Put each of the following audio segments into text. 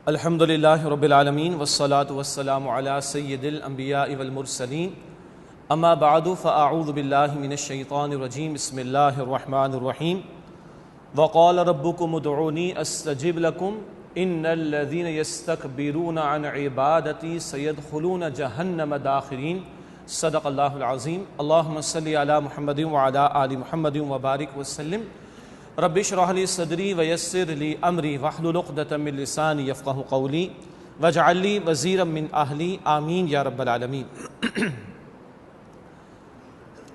الحمدللہ رب العالمین والصلاة والسلام علی سید الانبیاء والمرسلین اما بعد فاعوذ باللہ من الشیطان الرجیم بسم اللہ الرحمن الرحیم وقال ربکم ادعونی استجب لکم ان الذین یستکبرون عن عبادتی سیدخلون جہنم داخرین صدق اللہ العظیم اللہم صلی علی محمد وعلی آل محمد وبارک وسلم رب اشرح لی صدری ویسر لی امری واحلل عقدۃ من لسانی یفقہوا قولی واجعل لی وزیرا من اہلی آمین یا رب العالمین۔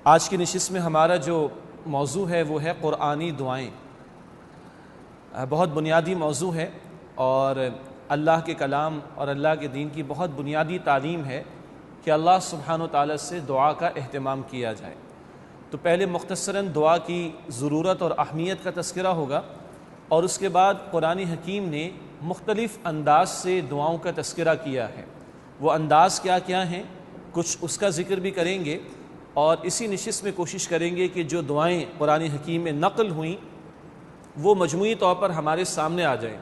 آج کی نشست میں ہمارا جو موضوع ہے وہ ہے قرآنی دعائیں۔ بہت بنیادی موضوع ہے اور اللہ کے کلام اور اللہ کے دین کی بہت بنیادی تعلیم ہے کہ اللہ سبحانہ و تعالیٰ سے دعا کا اہتمام کیا جائے۔ تو پہلے مختصراً دعا کی ضرورت اور اہمیت کا تذکرہ ہوگا اور اس کے بعد قرآن حکیم نے مختلف انداز سے دعاؤں کا تذکرہ کیا ہے۔ وہ انداز کیا کیا ہیں کچھ اس کا ذکر بھی کریں گے اور اسی نشست میں کوشش کریں گے کہ جو دعائیں قرآن حکیم میں نقل ہوئیں وہ مجموعی طور پر ہمارے سامنے آ جائیں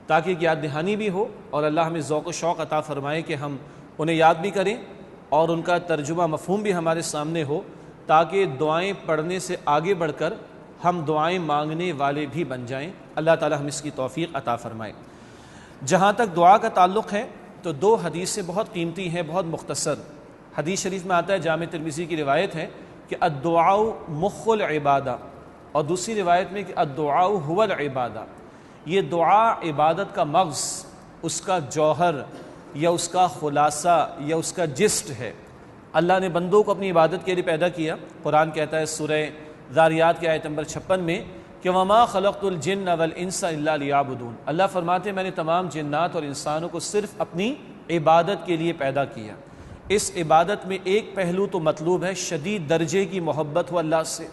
تاکہ یاد دہانی بھی ہو اور اللہ ہمیں ذوق و شوق عطا فرمائے کہ ہم انہیں یاد بھی کریں اور ان کا ترجمہ مفہوم بھی ہمارے سامنے ہو تاکہ دعائیں پڑھنے سے آگے بڑھ کر ہم دعائیں مانگنے والے بھی بن جائیں۔ اللہ تعالی ہم اس کی توفیق عطا فرمائے۔ جہاں تک دعا کا تعلق ہے تو دو حدیثیں بہت قیمتی ہیں، بہت مختصر۔ حدیث شریف میں آتا ہے، جامع ترمذی کی روایت ہے کہ الدعاء مخ العبادہ، اور دوسری روایت میں کہ الدعاء هو العبادہ۔ یہ دعا عبادت کا مغز، اس کا جوہر یا اس کا خلاصہ یا اس کا جسٹ ہے۔ اللہ نے بندوں کو اپنی عبادت کے لیے پیدا کیا۔ قرآن کہتا ہے سورہ ذاریات کی آیت نمبر 56 میں کہ وَمَا خَلَقْتُ الْجِنَّ وَالْإِنسَ إِلَّا لِيَعْبُدُونَ۔ اللہ فرماتے ہیں میں نے تمام جنات اور انسانوں کو صرف اپنی عبادت کے لیے پیدا کیا۔ اس عبادت میں ایک پہلو تو مطلوب ہے شدید درجے کی محبت ہو اللہ سے،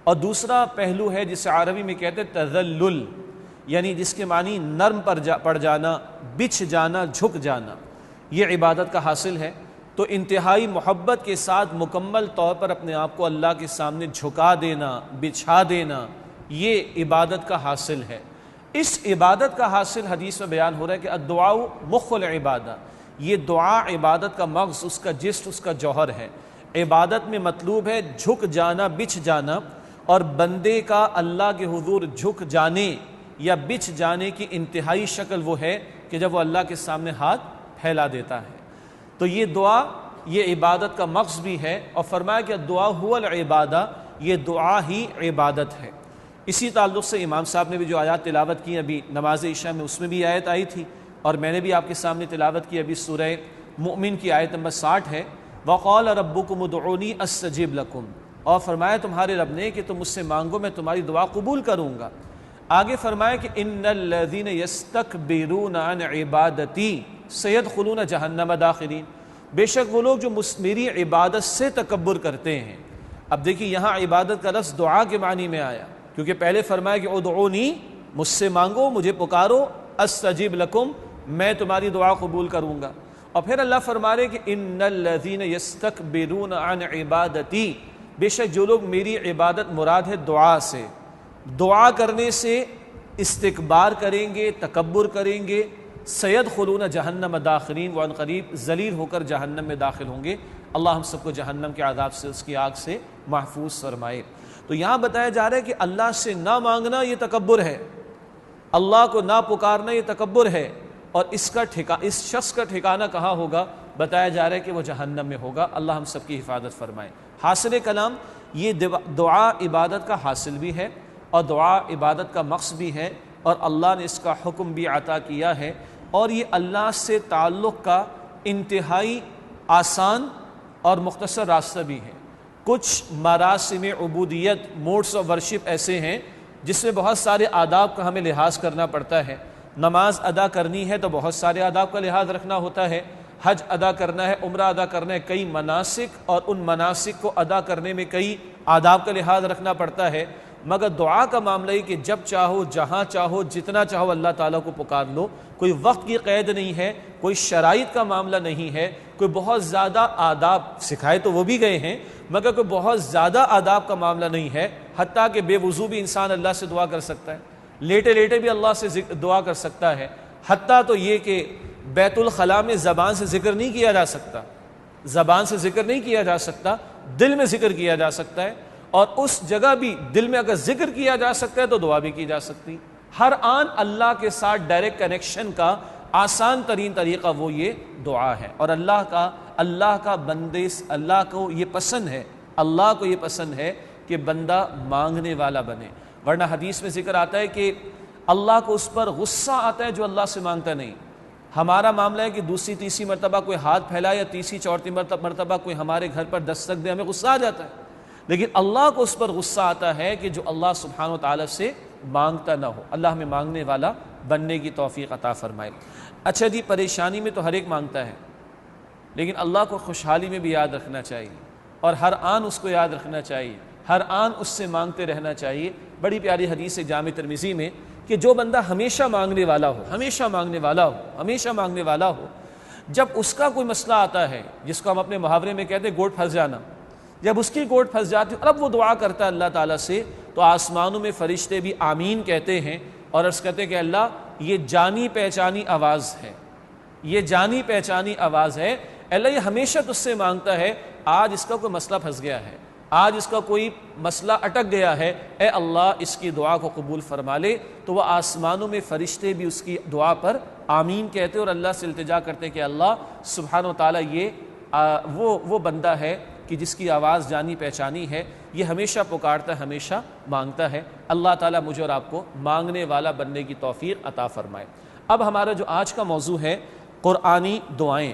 اور دوسرا پہلو ہے جسے عربی میں کہتے ہیں تذلل، یعنی جس کے معنی نرم پڑ جانا، بچھ جانا، جھک جانا، یہ عبادت کا حاصل ہے۔ تو انتہائی محبت کے ساتھ مکمل طور پر اپنے آپ کو اللہ کے سامنے جھکا دینا، بچھا دینا، یہ عبادت کا حاصل ہے۔ اس عبادت کا حاصل حدیث میں بیان ہو رہا ہے کہ الدعاء مخ العبادہ، یہ دعا عبادت کا مغز، اس کا جسٹ، اس کا جوہر ہے۔ عبادت میں مطلوب ہے جھک جانا، بچھ جانا، اور بندے کا اللہ کے حضور جھک جانے یا بچھ جانے کی انتہائی شکل وہ ہے کہ جب وہ اللہ کے سامنے ہاتھ پھیلا دیتا ہے۔ تو یہ دعا یہ عبادت کا مغز بھی ہے، اور فرمایا کہ دعا هو العبادہ، یہ دعا ہی عبادت ہے۔ اسی تعلق سے امام صاحب نے بھی جو آیات تلاوت کی ابھی نماز عشاء میں، اس میں بھی آیت آئی تھی اور میں نے بھی آپ کے سامنے تلاوت کی ابھی سورہ مؤمن کی آیت نمبر 60 ہے، وقال ربکم ادعونی استجب لکم، اور فرمایا تمہارے رب نے کہ تم مجھ سے مانگو میں تمہاری دعا قبول کروں گا۔ آگے فرمایا کہ ان الذین یستکبرون عن عبادتی سیدخلون جہنم داخرین، بے شک وہ لوگ جو میری عبادت سے تکبر کرتے ہیں۔ اب دیکھیے یہاں عبادت کا لفظ دعا کے معنی میں آیا، کیونکہ پہلے فرمایا کہ ادعونی، مجھ سے مانگو، مجھے پکارو، استجب لکم، میں تمہاری دعا قبول کروں گا۔ اور پھر اللہ فرما رہے کہ ان الذین یستکبرون عن عبادتی، بے شک جو لوگ میری عبادت، مراد ہے دعا سے، دعا کرنے سے استکبار کریں گے، تکبر کریں گے، سیدخلون جہنم داخرین، وہ عنقریب ذلیل ہو کر جہنم میں داخل ہوں گے۔ اللہ ہم سب کو جہنم کے عذاب سے، اس کی آگ سے محفوظ فرمائے۔ تو یہاں بتایا جا رہا ہے کہ اللہ سے نہ مانگنا یہ تکبر ہے، اللہ کو نہ پکارنا یہ تکبر ہے، اور اس شخص کا ٹھکانہ کہاں ہوگا؟ بتایا جا رہا ہے کہ وہ جہنم میں ہوگا۔ اللہ ہم سب کی حفاظت فرمائے۔ حاصل کلام، یہ دعا عبادت کا حاصل بھی ہے اور دعا عبادت کا مقصد بھی ہے، اور اللہ نے اس کا حکم بھی عطا کیا ہے، اور یہ اللہ سے تعلق کا انتہائی آسان اور مختصر راستہ بھی ہے۔ کچھ مراسم عبودیت، موڈس آف ورشپ ایسے ہیں جس میں بہت سارے آداب کا ہمیں لحاظ کرنا پڑتا ہے۔ نماز ادا کرنی ہے تو بہت سارے آداب کا لحاظ رکھنا ہوتا ہے، حج ادا کرنا ہے، عمرہ ادا کرنا ہے، کئی مناسک، اور ان مناسک کو ادا کرنے میں کئی آداب کا لحاظ رکھنا پڑتا ہے۔ مگر دعا کا معاملہ ہے کہ جب چاہو، جہاں چاہو، جتنا چاہو اللہ تعالیٰ کو پکار لو، کوئی وقت کی قید نہیں ہے، کوئی شرائط کا معاملہ نہیں ہے، کوئی بہت زیادہ آداب سکھائے تو وہ بھی گئے ہیں، مگر کوئی بہت زیادہ آداب کا معاملہ نہیں ہے، حتیٰ کہ بے وضو بھی انسان اللہ سے دعا کر سکتا ہے، لیٹے لیٹے بھی اللہ سے دعا کر سکتا ہے۔ حتیٰ تو یہ کہ بیت الخلاء میں زبان سے ذکر نہیں کیا جا سکتا، زبان سے ذکر نہیں کیا جا سکتا، دل میں ذکر کیا جا سکتا ہے، اور اس جگہ بھی دل میں اگر ذکر کیا جا سکتا ہے تو دعا بھی کی جا سکتی۔ ہر آن اللہ کے ساتھ ڈائریکٹ کنیکشن کا آسان ترین طریقہ وہ یہ دعا ہے، اور اللہ کا بندے، اللہ کو یہ پسند ہے، اللہ کو یہ پسند ہے کہ بندہ مانگنے والا بنے، ورنہ حدیث میں ذکر آتا ہے کہ اللہ کو اس پر غصہ آتا ہے جو اللہ سے مانگتا نہیں۔ ہمارا معاملہ ہے کہ دوسری تیسری مرتبہ کوئی ہاتھ پھیلائے یا تیسری چوتھی مرتبہ کوئی ہمارے گھر پر دستک دے، ہمیں غصہ آ جاتا ہے، لیکن اللہ کو اس پر غصہ آتا ہے کہ جو اللہ سبحانہ و تعالیٰ سے مانگتا نہ ہو۔ اللہ ہمیں مانگنے والا بننے کی توفیق عطا فرمائے۔ اچھا جی، پریشانی میں تو ہر ایک مانگتا ہے، لیکن اللہ کو خوشحالی میں بھی یاد رکھنا چاہیے، اور ہر آن اس کو یاد رکھنا چاہیے، ہر آن اس سے مانگتے رہنا چاہیے۔ بڑی پیاری حدیث ہے جامع ترمذی میں کہ جو بندہ ہمیشہ مانگنے والا ہو، ہمیشہ مانگنے والا ہو، ہمیشہ مانگنے والا ہو، جب اس کا کوئی مسئلہ آتا ہے جس کو ہم اپنے محاورے میں کہتے ہیں گوٹ پھنس جانا، جب اس کی گوٹ پھنس جاتی ہے، اب وہ دعا کرتا ہے اللہ تعالیٰ سے، تو آسمانوں میں فرشتے بھی آمین کہتے ہیں اور عرض کرتے ہیں کہ اللہ یہ جانی پہچانی آواز ہے، یہ جانی پہچانی آواز ہے، اللہ یہ ہمیشہ تجھ سے مانگتا ہے، آج اس کا کوئی مسئلہ پھنس گیا ہے، آج اس کا کوئی مسئلہ اٹک گیا ہے، اے اللہ اس کی دعا کو قبول فرما لے۔ تو وہ آسمانوں میں فرشتے بھی اس کی دعا پر آمین کہتے اور اللہ سے التجا کرتے کہ اللہ سبحانہ و تعالیٰ یہ وہ بندہ ہے کہ جس کی آواز جانی پہچانی ہے، یہ ہمیشہ پکارتا ہے، ہمیشہ مانگتا ہے۔ اللہ تعالیٰ مجھے اور آپ کو مانگنے والا بننے کی توفیق عطا فرمائے۔ اب ہمارا جو آج کا موضوع ہے قرآنی دعائیں،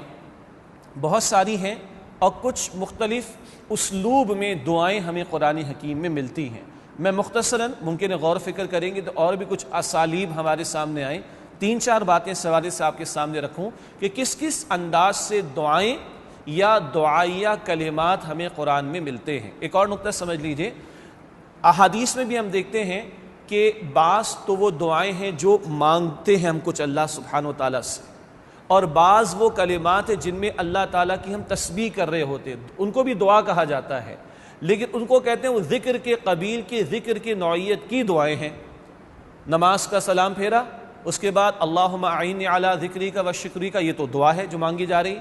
بہت ساری ہیں اور کچھ مختلف اسلوب میں دعائیں ہمیں قرآن حکیم میں ملتی ہیں۔ میں مختصراً، ممکن ہے غور و فکر کریں گے تو اور بھی کچھ اسالیب ہمارے سامنے آئیں، 3-4 باتیں اس حوالے سے آپ کے سامنے رکھوں کہ کس کس انداز سے دعائیں یا دعائیہ کلمات ہمیں قرآن میں ملتے ہیں۔ ایک اور نقطہ سمجھ لیجئے، احادیث میں بھی ہم دیکھتے ہیں کہ بعض تو وہ دعائیں ہیں جو مانگتے ہیں ہم کچھ اللہ سبحانہ و تعالیٰ سے، اور بعض وہ کلمات ہیں جن میں اللہ تعالیٰ کی ہم تسبیح کر رہے ہوتے ہیں، ان کو بھی دعا کہا جاتا ہے، لیکن ان کو کہتے ہیں وہ ذکر کے قبیل کے، ذکر کی نوعیت کی دعائیں ہیں۔ نماز کا سلام پھیرا، اس کے بعد اللہم اعنی علی ذکریک و شکریک، یہ تو دعا ہے جو مانگی جا رہی۔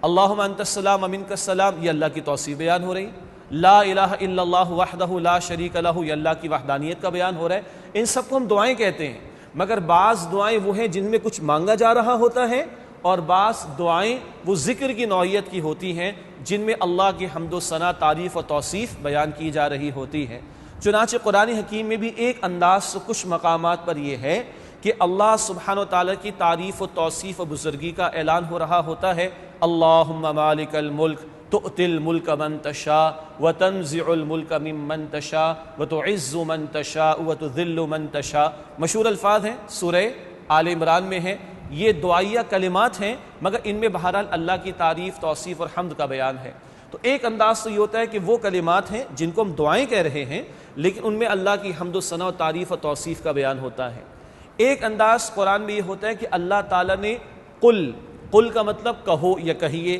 اللہم انت السلام و منک السلام، یہ اللہ کی توصیف بیان ہو رہی۔ لا الہ الا اللہ وحدہ لا شریک لہ، یہ اللہ کی وحدانیت کا بیان ہو رہا ہے۔ ان سب کو ہم دعائیں کہتے ہیں، مگر بعض دعائیں وہ ہیں جن میں کچھ مانگا جا رہا ہوتا ہے، اور بعض دعائیں وہ ذکر کی نوعیت کی ہوتی ہیں جن میں اللہ کی حمد و ثنا، تعریف و توصیف بیان کی جا رہی ہوتی ہے۔ چنانچہ قرآن حکیم میں بھی ایک انداز سے کچھ مقامات پر یہ ہے کہ اللہ سبحانہ و تعالیٰ کی تعریف و توصیف و بزرگی کا اعلان ہو رہا ہوتا ہے۔ اللہم مالک الملک تؤتی الملک من تشاء وتنزع الملک ممن تشاء وتعز من تشاء وتذل من تشاء، مشہور الفاظ ہیں، سورہ آل عمران میں ہیں۔ یہ دعائیہ کلمات ہیں، مگر ان میں بہرحال اللہ کی تعریف، توصیف اور حمد کا بیان ہے۔ تو ایک انداز تو یہ ہوتا ہے کہ وہ کلمات ہیں جن کو ہم دعائیں کہہ رہے ہیں، لیکن ان میں اللہ کی حمد و ثنا و تعریف و توصیف کا بیان ہوتا ہے۔ ایک انداز قرآن میں یہ ہوتا ہے کہ اللہ تعالیٰ نے قل کا مطلب کہو یا کہیے،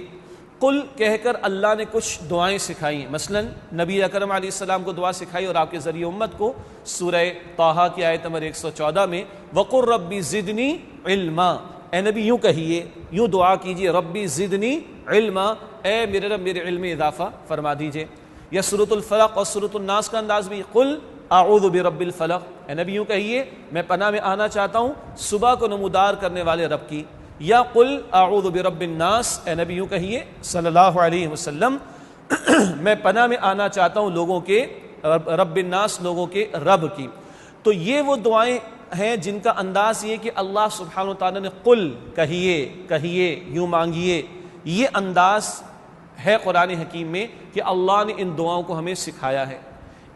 قل کہہ کر اللہ نے کچھ دعائیں سکھائی ہیں۔ مثلا نبی اکرم علیہ السلام کو دعا سکھائی اور آپ کے ذریعے امت کو، سورہ طٰہٰ کی آیت نمبر 114 میں وَقُلْ رَبِّ زِدْنِی عِلْمًا، اے نبی یوں کہیے، یوں دعا کیجئے، ربی زدنی علما، اے میرے رب میرے علم میں اضافہ فرما دیجئے۔ یا سورۃ الفلق اور سورۃ الناس کا انداز بھی، قل اعوذ برب الفلق، اے نبی یوں کہیے میں پناہ میں آنا چاہتا ہوں صبح کو نمودار کرنے والے رب کی۔ یا قل اعوذ برب الناس، اے نبی یوں کہیے صلی اللہ علیہ وسلم میں پناہ میں آنا چاہتا ہوں لوگوں کے رب الناس، لوگوں کے رب کی۔ تو یہ وہ دعائیں ہیں جن کا انداز یہ کہ اللہ سبحانہ وتعالیٰ نے قل کہیے یوں مانگیے، یہ انداز ہے قرآن حکیم میں کہ اللہ نے ان دعاؤں کو ہمیں سکھایا ہے۔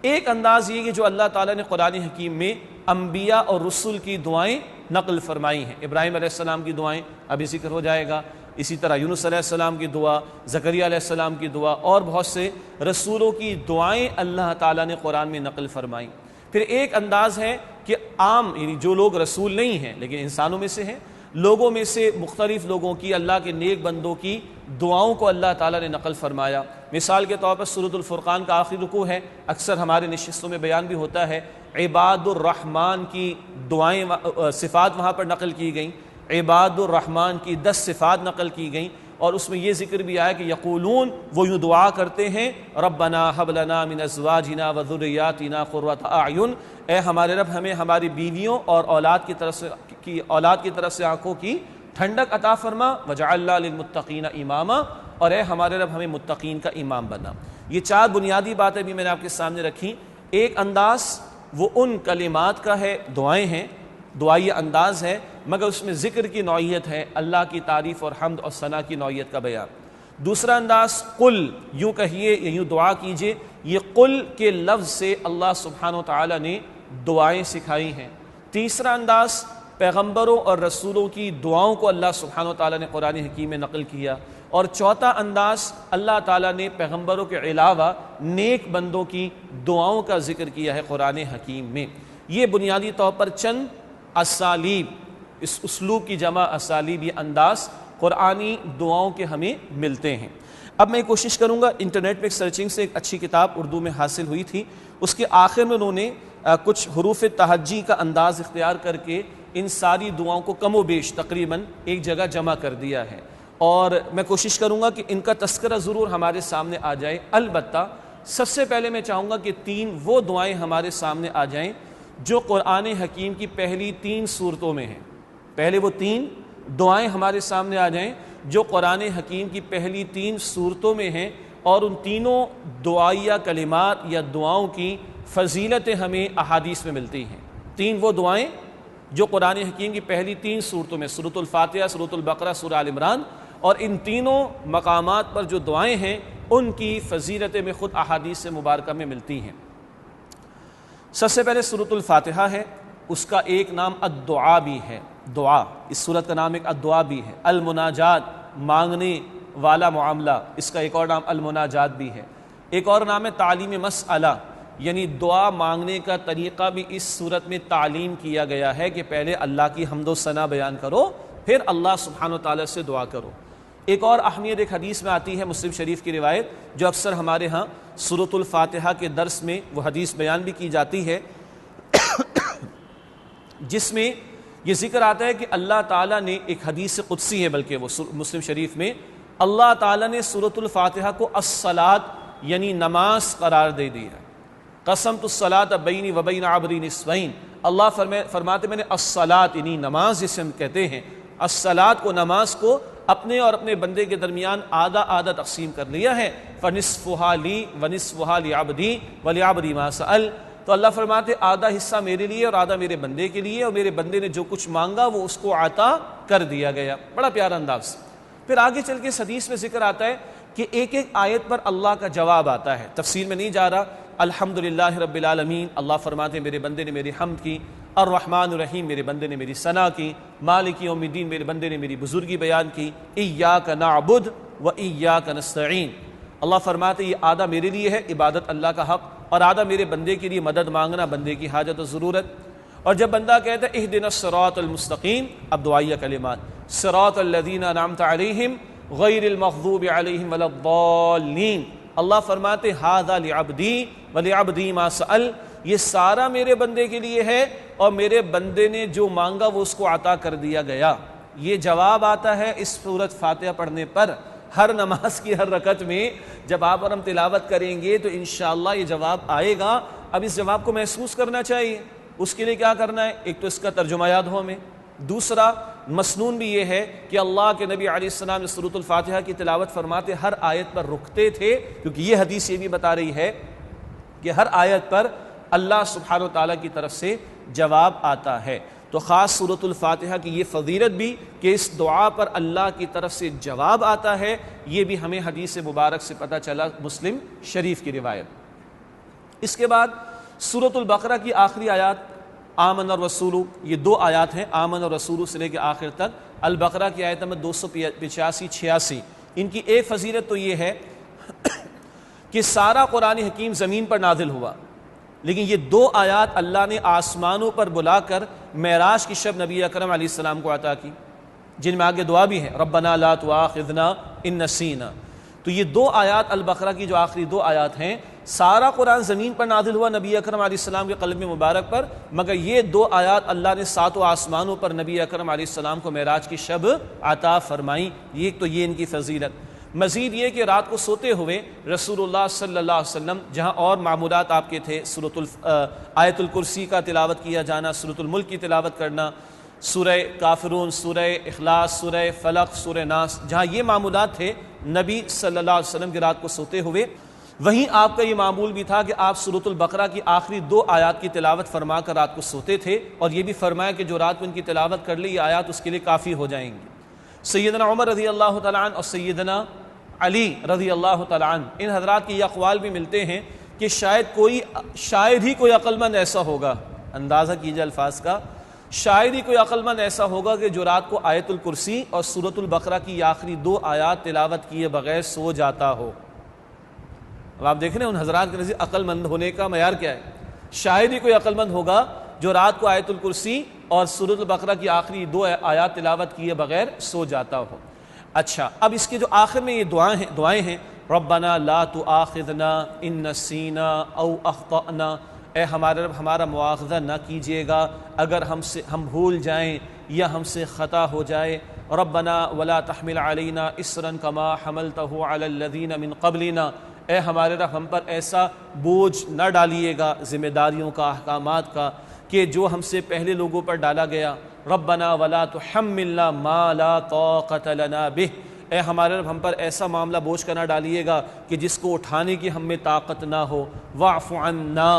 ایک انداز یہ کہ جو اللہ تعالیٰ نے قرآن حکیم میں انبیاء اور رسول کی دعائیں نقل فرمائی ہیں۔ ابراہیم علیہ السلام کی دعائیں ابھی ذکر ہو جائے گا، اسی طرح یونس علیہ السلام کی دعا، زکریا علیہ السلام کی دعا، اور بہت سے رسولوں کی دعائیں اللہ تعالیٰ نے قرآن میں نقل فرمائیں۔ پھر ایک انداز ہے کہ عام، یعنی جو لوگ رسول نہیں ہیں لیکن انسانوں میں سے ہیں، لوگوں میں سے مختلف لوگوں کی، اللہ کے نیک بندوں کی دعاؤں کو اللہ تعالیٰ نے نقل فرمایا۔ مثال کے طور پر سورۃ الفرقان کا آخری رکوع ہے، اکثر ہمارے نشستوں میں بیان بھی ہوتا ہے، عباد الرحمن کی دعائیں، صفات وہاں پر نقل کی گئیں۔ عباد الرحمن کی 10 صفات نقل کی گئیں، اور اس میں یہ ذکر بھی آیا کہ یقولون، وہ یوں دعا کرتے ہیں، ربنا حب لنا من ازواجنا و ذریاتنا قرۃ اعین، اے ہمارے رب ہمیں ہماری بیویوں اور اولاد کی طرف سے آنکھوں کی ٹھنڈک عطا فرما، وجعلنا للمتقین اماما، اور اے ہمارے رب ہمیں متقین کا امام بنا۔ یہ 4 بنیادی باتیں بھی میں نے آپ کے سامنے رکھی۔ ایک انداز وہ ان کلمات کا ہے، دعائیں ہیں، دعائی انداز ہے، مگر اس میں ذکر کی نوعیت ہے، اللہ کی تعریف اور حمد اور ثنا کی نوعیت کا بیان۔ دوسرا انداز قل، یوں کہیے، یوں دعا کیجئے، یہ قل کے لفظ سے اللہ سبحانہ و تعالی نے دعائیں سکھائی ہیں۔ تیسرا انداز پیغمبروں اور رسولوں کی دعاؤں کو اللہ سبحانہ و تعالی نے قرآن حکیم میں نقل کیا۔ اور چوتھا انداز اللہ تعالیٰ نے پیغمبروں کے علاوہ نیک بندوں کی دعاؤں کا ذکر کیا ہے قرآن حکیم میں۔ یہ بنیادی طور پر چند اسالیب، اس اسلوب کی جمع اسالیب، یہ انداز قرآنی دعاؤں کے ہمیں ملتے ہیں۔ اب میں کوشش کروں گا، انٹرنیٹ پہ ایک سرچنگ سے ایک اچھی کتاب اردو میں حاصل ہوئی تھی، اس کے آخر میں انہوں نے کچھ حروف تہجی کا انداز اختیار کر کے ان ساری دعاؤں کو کم و بیش تقریباً ایک جگہ جمع کر دیا ہے، اور میں کوشش کروں گا کہ ان کا تذکرہ ضرور ہمارے سامنے آ جائے۔ البتہ سب سے پہلے میں چاہوں گا کہ 3 وہ دعائیں ہمارے سامنے آ جائیں جو قرآن حکیم کی پہلی 3 سورتوں میں ہیں۔ پہلے وہ 3 دعائیں ہمارے سامنے آ جائیں جو قرآن حکیم کی پہلی 3 سورتوں میں ہیں، اور ان تینوں دعائیہ کلمات یا دعاؤں کی فضیلتیں ہمیں احادیث میں ملتی ہیں۔ 3 وہ دعائیں جو قرآن حکیم کی پہلی 3 سورتوں میں، سورۃ الفاتحہ، سورۃ البقرہ، سورہ آل عمران، اور ان تینوں مقامات پر جو دعائیں ہیں ان کی فضیلتیں میں خود احادیث مبارکہ میں ملتی ہیں۔ سب سے پہلے سورۃ الفاتحہ ہے، اس کا ایک نام الدعا بھی ہے، دعا، اس سورت کا نام ایک الدعا بھی ہے۔ المناجات، مانگنے والا معاملہ، اس کا ایک اور نام المناجات بھی ہے۔ ایک اور نام ہے تعلیم مسئلہ، یعنی دعا مانگنے کا طریقہ بھی اس صورت میں تعلیم کیا گیا ہے کہ پہلے اللہ کی حمد و ثنا بیان کرو، پھر اللہ سبحانہ و تعالیٰ سے دعا کرو۔ ایک اور اہمیت ایک حدیث میں آتی ہے، مسلم شریف کی روایت، جو اکثر ہمارے ہاں سورۃ الفاتحہ کے درس میں وہ حدیث بیان بھی کی جاتی ہے، جس میں یہ ذکر آتا ہے کہ اللہ تعالیٰ نے، ایک حدیث قدسی ہے بلکہ وہ مسلم شریف میں، اللہ تعالیٰ نے سورۃ الفاتحہ کو الصلاۃ یعنی نماز قرار دے دی ہے۔ قسمت الصلاۃ بینی و بین عبدی نصفین، اللہ فرماتے میں نے الصلاۃ یعنی نماز جسے ہم کہتے ہیں، الصلاۃ کو، نماز کو اپنے اور اپنے بندے کے درمیان آدھا آدھا تقسیم کر لیا ہے، فنصفھا لی ونصفھا لعبدی ولعبدی ما سأل، تو اللہ فرماتے آدھا حصہ میرے لیے اور آدھا میرے بندے کے لیے، اور میرے بندے نے جو کچھ مانگا وہ اس کو عطا کر دیا گیا۔ بڑا پیارا انداز۔ پھر آگے چل کے اس حدیث میں ذکر آتا ہے کہ ایک ایک آیت پر اللہ کا جواب آتا ہے، تفصیل میں نہیں جا رہا۔ الحمدللہ رب العالمین، اللہ فرماتے ہیں میرے بندے نے میری حمد کی، الرحمن الرحیم، میرے بندے نے میری ثنا کی، مالک یوم الدین، میرے بندے نے میری بزرگی بیان کی، ایاک نعبد و ایاک نستعین، اللہ فرماتے یہ آدھا میرے لیے ہے عبادت اللہ کا حق، اور آدھا میرے بندے کے لیے مدد مانگنا بندے کی حاجت و ضرورت۔ اور جب بندہ کہتا ہے اہدنا الصراط المستقیم، اب دعائیہ کلمات، صراط الذین انعمت علیہم غیر المغضوب علیہم ولا الضالین، اللہ فرماتے ھذا لعبدی ولعبدی ما سأل، یہ سارا میرے بندے کے لیے ہے اور میرے بندے نے جو مانگا وہ اس کو عطا کر دیا گیا۔ یہ جواب آتا ہے اس سورۃ فاتحہ پڑھنے پر، ہر نماز کی ہر رکعت میں جب آپ اور ہم تلاوت کریں گے تو انشاءاللہ یہ جواب آئے گا۔ اب اس جواب کو محسوس کرنا چاہیے، اس کے لیے کیا کرنا ہے؟ ایک تو اس کا ترجمہ یاد ہو ہمیں، دوسرا مسنون بھی یہ ہے کہ اللہ کے نبی علیہ السلام نے سورۃ الفاتحہ کی تلاوت فرماتے ہر آیت پر رکتے تھے، کیونکہ یہ حدیث یہ بھی بتا رہی ہے کہ ہر آیت پر اللہ سبحانہ وتعالیٰ کی طرف سے جواب آتا ہے۔ تو خاص سورۃ الفاتحہ کی یہ فضیلت بھی کہ اس دعا پر اللہ کی طرف سے جواب آتا ہے، یہ بھی ہمیں حدیث مبارک سے پتہ چلا، مسلم شریف کی روایت۔ اس کے بعد سورۃ البقرہ کی آخری آیات آمن الرسول، یہ 2 آیات ہیں، آمن الرسول سے لے کے آخر تک، البقرہ کی آیت نمبر 285-86، ان کی ایک فضیلت تو یہ ہے کہ سارا قرآن حکیم زمین پر نازل ہوا، لیکن یہ 2 آیات اللہ نے آسمانوں پر بلا کر معراج کی شب نبی اکرم علیہ السلام کو عطا کی، جن میں آگے دعا بھی ہے ربنا لا تؤاخذنا ان نسینا۔ تو یہ 2 آیات البقرہ کی جو آخری 2 آیات ہیں، سارا قرآن زمین پر نازل ہوا نبی اکرم علیہ السلام کے قلب مبارک پر، مگر یہ 2 آیات اللہ نے 7 آسمانوں پر نبی اکرم علیہ السلام کو معراج کی شب عطا فرمائیں۔ ایک تو یہ ان کی فضیلت۔ مزید یہ کہ رات کو سوتے ہوئے رسول اللہ صلی اللہ علیہ وسلم جہاں اور معمولات آپ کے تھے، آیت الکرسی کا تلاوت کیا جانا، سورۃ الملک کی تلاوت کرنا، سورہ کافرون، سورہ اخلاص، سورہ فلق، سورہ ناس، جہاں یہ معمولات تھے نبی صلی اللہ علیہ وسلم کی رات کو سوتے ہوئے، وہیں آپ کا یہ معمول بھی تھا کہ آپ سورۃ البقرہ کی آخری 2 آیات کی تلاوت فرما کر رات کو سوتے تھے، اور یہ بھی فرمایا کہ جو رات کو ان کی تلاوت کر لے یہ آیات اس کے لیے کافی ہو جائیں گی۔ سیدنا عمر رضی اللہ تعالیٰ عنہ اور سیدنا علی رضی اللہ تعالیٰ عنہ، ان حضرات کے یہ اقوال بھی ملتے ہیں کہ شاید ہی کوئی عقل مند ایسا ہوگا، اندازہ کیجئے الفاظ کا، شاید ہی کوئی عقل مند ایسا ہوگا کہ جو رات کو آیت الکرسی اور سورۃ البقرہ کی آخری 2 آیات تلاوت کیے بغیر سو جاتا ہو۔ اب آپ دیکھ رہے ہیں ان حضرات کے نزدیک عقل مند ہونے کا معیار کیا ہے۔ شاید ہی کوئی عقل مند ہوگا جو رات کو آیت الکرسی اور سورۃ البقرہ کی آخری 2 آیات تلاوت کیے بغیر سو جاتا ہو۔ اچھا، اب اس کے جو آخر میں یہ دعائیں ہیں، ربنا لا تؤاخذنا ان نسینا او اخطأنا، اے ہمارے رب ہمارا مواخذہ نہ کیجیے گا اگر ہم بھول جائیں یا ہم سے خطا ہو جائے۔ ربنا ولا تحمل علینا اصرا کما حملته علی الذین من قبلنا، اے ہمارے رب ہم پر ایسا بوجھ نہ ڈالیے گا ذمہ داریوں کا، احکامات کا، کہ جو ہم سے پہلے لوگوں پر ڈالا گیا۔ ربنا ولا تحملنا ما لا طاقت لنا بہ، اے ہمارے رب ہم پر ایسا معاملہ بوجھ کا نہ ڈالیے گا کہ جس کو اٹھانے کی ہم میں طاقت نہ ہو۔ واعف عنا،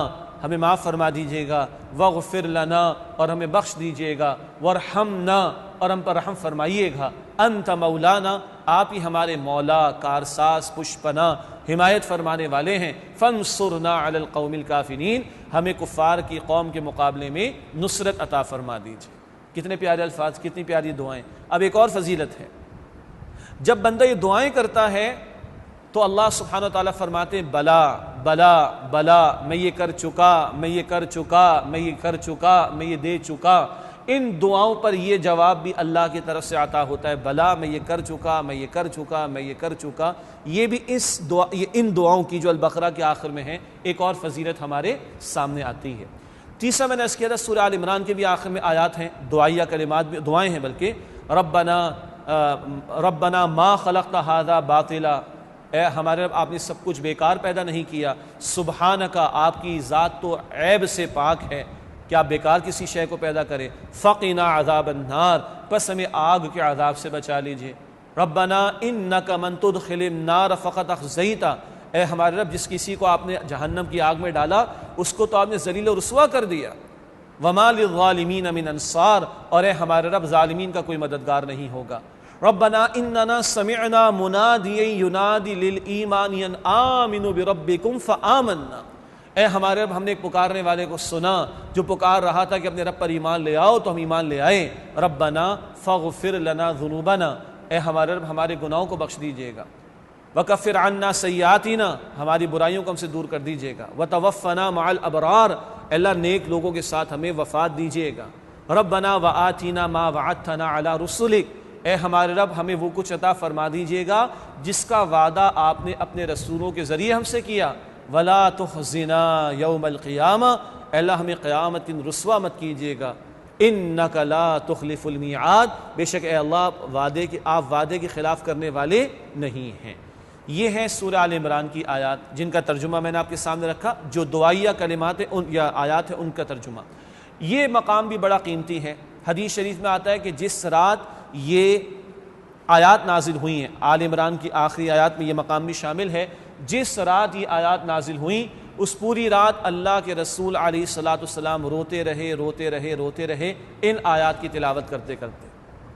ہمیں معاف فرما دیجیے گا۔ واغفر لنا، اور ہمیں بخش دیجیے گا۔ وارحمنا، اور ہم پر رحم فرمائیے گا۔ انت مولانا، آپ ہی ہمارے مولا، کارساز، پشپنا، حمایت فرمانے والے ہیں۔ فانصرنا علی القوم الکافرین، ہمیں کفار کی قوم کے مقابلے میں نصرت عطا فرما دیجیے۔ کتنے پیارے الفاظ، کتنی پیاری دعائیں۔ اب ایک اور فضیلت ہے، جب بندہ یہ دعائیں کرتا ہے تو اللہ سبحانہ وتعالیٰ فرماتے ہیں بلا بلا بلا، میں یہ کر چکا، میں یہ کر چکا، میں یہ کر چکا، میں یہ دے چکا۔ ان دعاؤں پر یہ جواب بھی اللہ کی طرف سے عطا ہوتا ہے، بلا میں یہ کر چکا، میں یہ کر چکا، میں یہ کر چکا۔ یہ بھی ان دعاؤں کی جو البقرہ کے آخر میں ہیں ایک اور فضیلت ہمارے سامنے آتی ہے۔ تیسرا میں نے اس کیا تھا، سورہ آل عمران کے بھی آخر میں آیات ہیں، دعائیہ کلمات بھی، دعائیں ہیں بلکہ، ربنا ما خلقت ھذا باطلا، اے ہمارے رب آپ نے سب کچھ بیکار پیدا نہیں کیا۔ سبحانک، آپ کی ذات تو عیب سے پاک ہے کہ آپ بیکار کسی شے کو پیدا کرے۔ فقنا عذاب النار، پس ہمیں آگ کے عذاب سے بچا لیجئے۔ ربنا انک من تدخل النار فقد اخزیتہ، اے ہمارے رب جس کسی کو آپ نے جہنم کی آگ میں ڈالا اس کو تو آپ نے ذلیل و رسوا کر دیا۔ وما للظالمین من انصار، اور اے ہمارے رب ظالمین کا کوئی مددگار نہیں ہوگا۔ ربنا اننا سمعنا منادیا ینادی للایمان ان آمنوا بربکم فآمنا، اے ہمارے رب ہم نے ایک پکارنے والے کو سنا جو پکار رہا تھا کہ اپنے رب پر ایمان لے آؤ، تو ہم ایمان لے آئے۔ ربنا فاغفر لنا ذنوبنا، اے ہمارے رب ہمارے گناہوں کو بخش دیجیے گا۔ وکفر عنا سیئاتنا، ہماری برائیوں کو ہم سے دور کر دیجیے گا۔ وتوفنا مع الابرار، اللہ نیک لوگوں کے ساتھ ہمیں وفات دیجیے گا۔ ربنا وآتنا ما وعدتنا علی رسلک، اے ہمارے رب ہمیں وہ کچھ عطا فرما دیجیے گا جس کا وعدہ آپ نے اپنے رسولوں کے ذریعے ہم سے کیا۔ ولا تخزنا یوم القیامہ، اے اللہ ہمیں قیامت دن رسوا مت کیجیے گا۔ انک لا تخلف المیعاد، بے شک اے اللہ آپ وعدے کے خلاف کرنے والے نہیں ہیں۔ یہ ہیں سورہ آل عمران کی آیات جن کا ترجمہ میں نے آپ کے سامنے رکھا، جو دعائیہ کلمات یا آیات ہیں ان کا ترجمہ۔ یہ مقام بھی بڑا قیمتی ہے۔ حدیث شریف میں آتا ہے کہ جس رات یہ آیات نازل ہوئی ہیں، آل عمران کی آخری آیات میں یہ مقام بھی شامل ہے، جس رات یہ آیات نازل ہوئیں اس پوری رات اللہ کے رسول علیہ الصلاۃ والسلام روتے رہے ان آیات کی تلاوت کرتے کرتے۔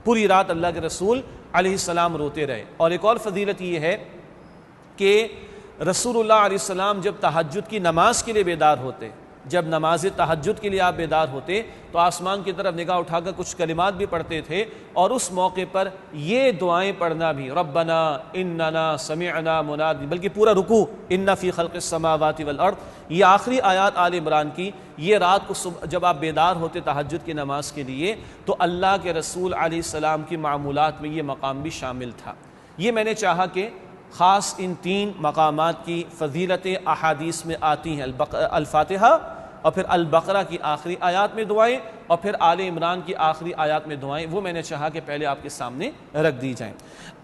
پوری رات اللہ کے رسول علیہ السلام روتے رہے۔ اور ایک اور فضیلت یہ ہے کہ رسول اللہ علیہ السلام جب تہجد کی نماز کے لیے بیدار ہوتے، جب نماز تہجد کے لیے آپ بیدار ہوتے تو آسمان کی طرف نگاہ اٹھا کر کچھ کلمات بھی پڑھتے تھے، اور اس موقع پر یہ دعائیں پڑھنا بھی، ربنا اننا سمعنا منادی، بلکہ پورا رکوع ان فی خلق السماوات والارض، یہ آخری آیات آل عمران کی، یہ رات کو جب آپ بیدار ہوتے تہجد کی نماز کے لیے تو اللہ کے رسول علیہ السلام کی معمولات میں یہ مقام بھی شامل تھا۔ یہ میں نے چاہا کہ خاص ان 3 مقامات کی فضیلتیں احادیث میں آتی ہیں، الفاتحہ اور پھر البقرہ کی آخری آیات میں دعائیں اور پھر آل عمران کی آخری آیات میں دعائیں، وہ میں نے چاہا کہ پہلے آپ کے سامنے رکھ دی جائیں۔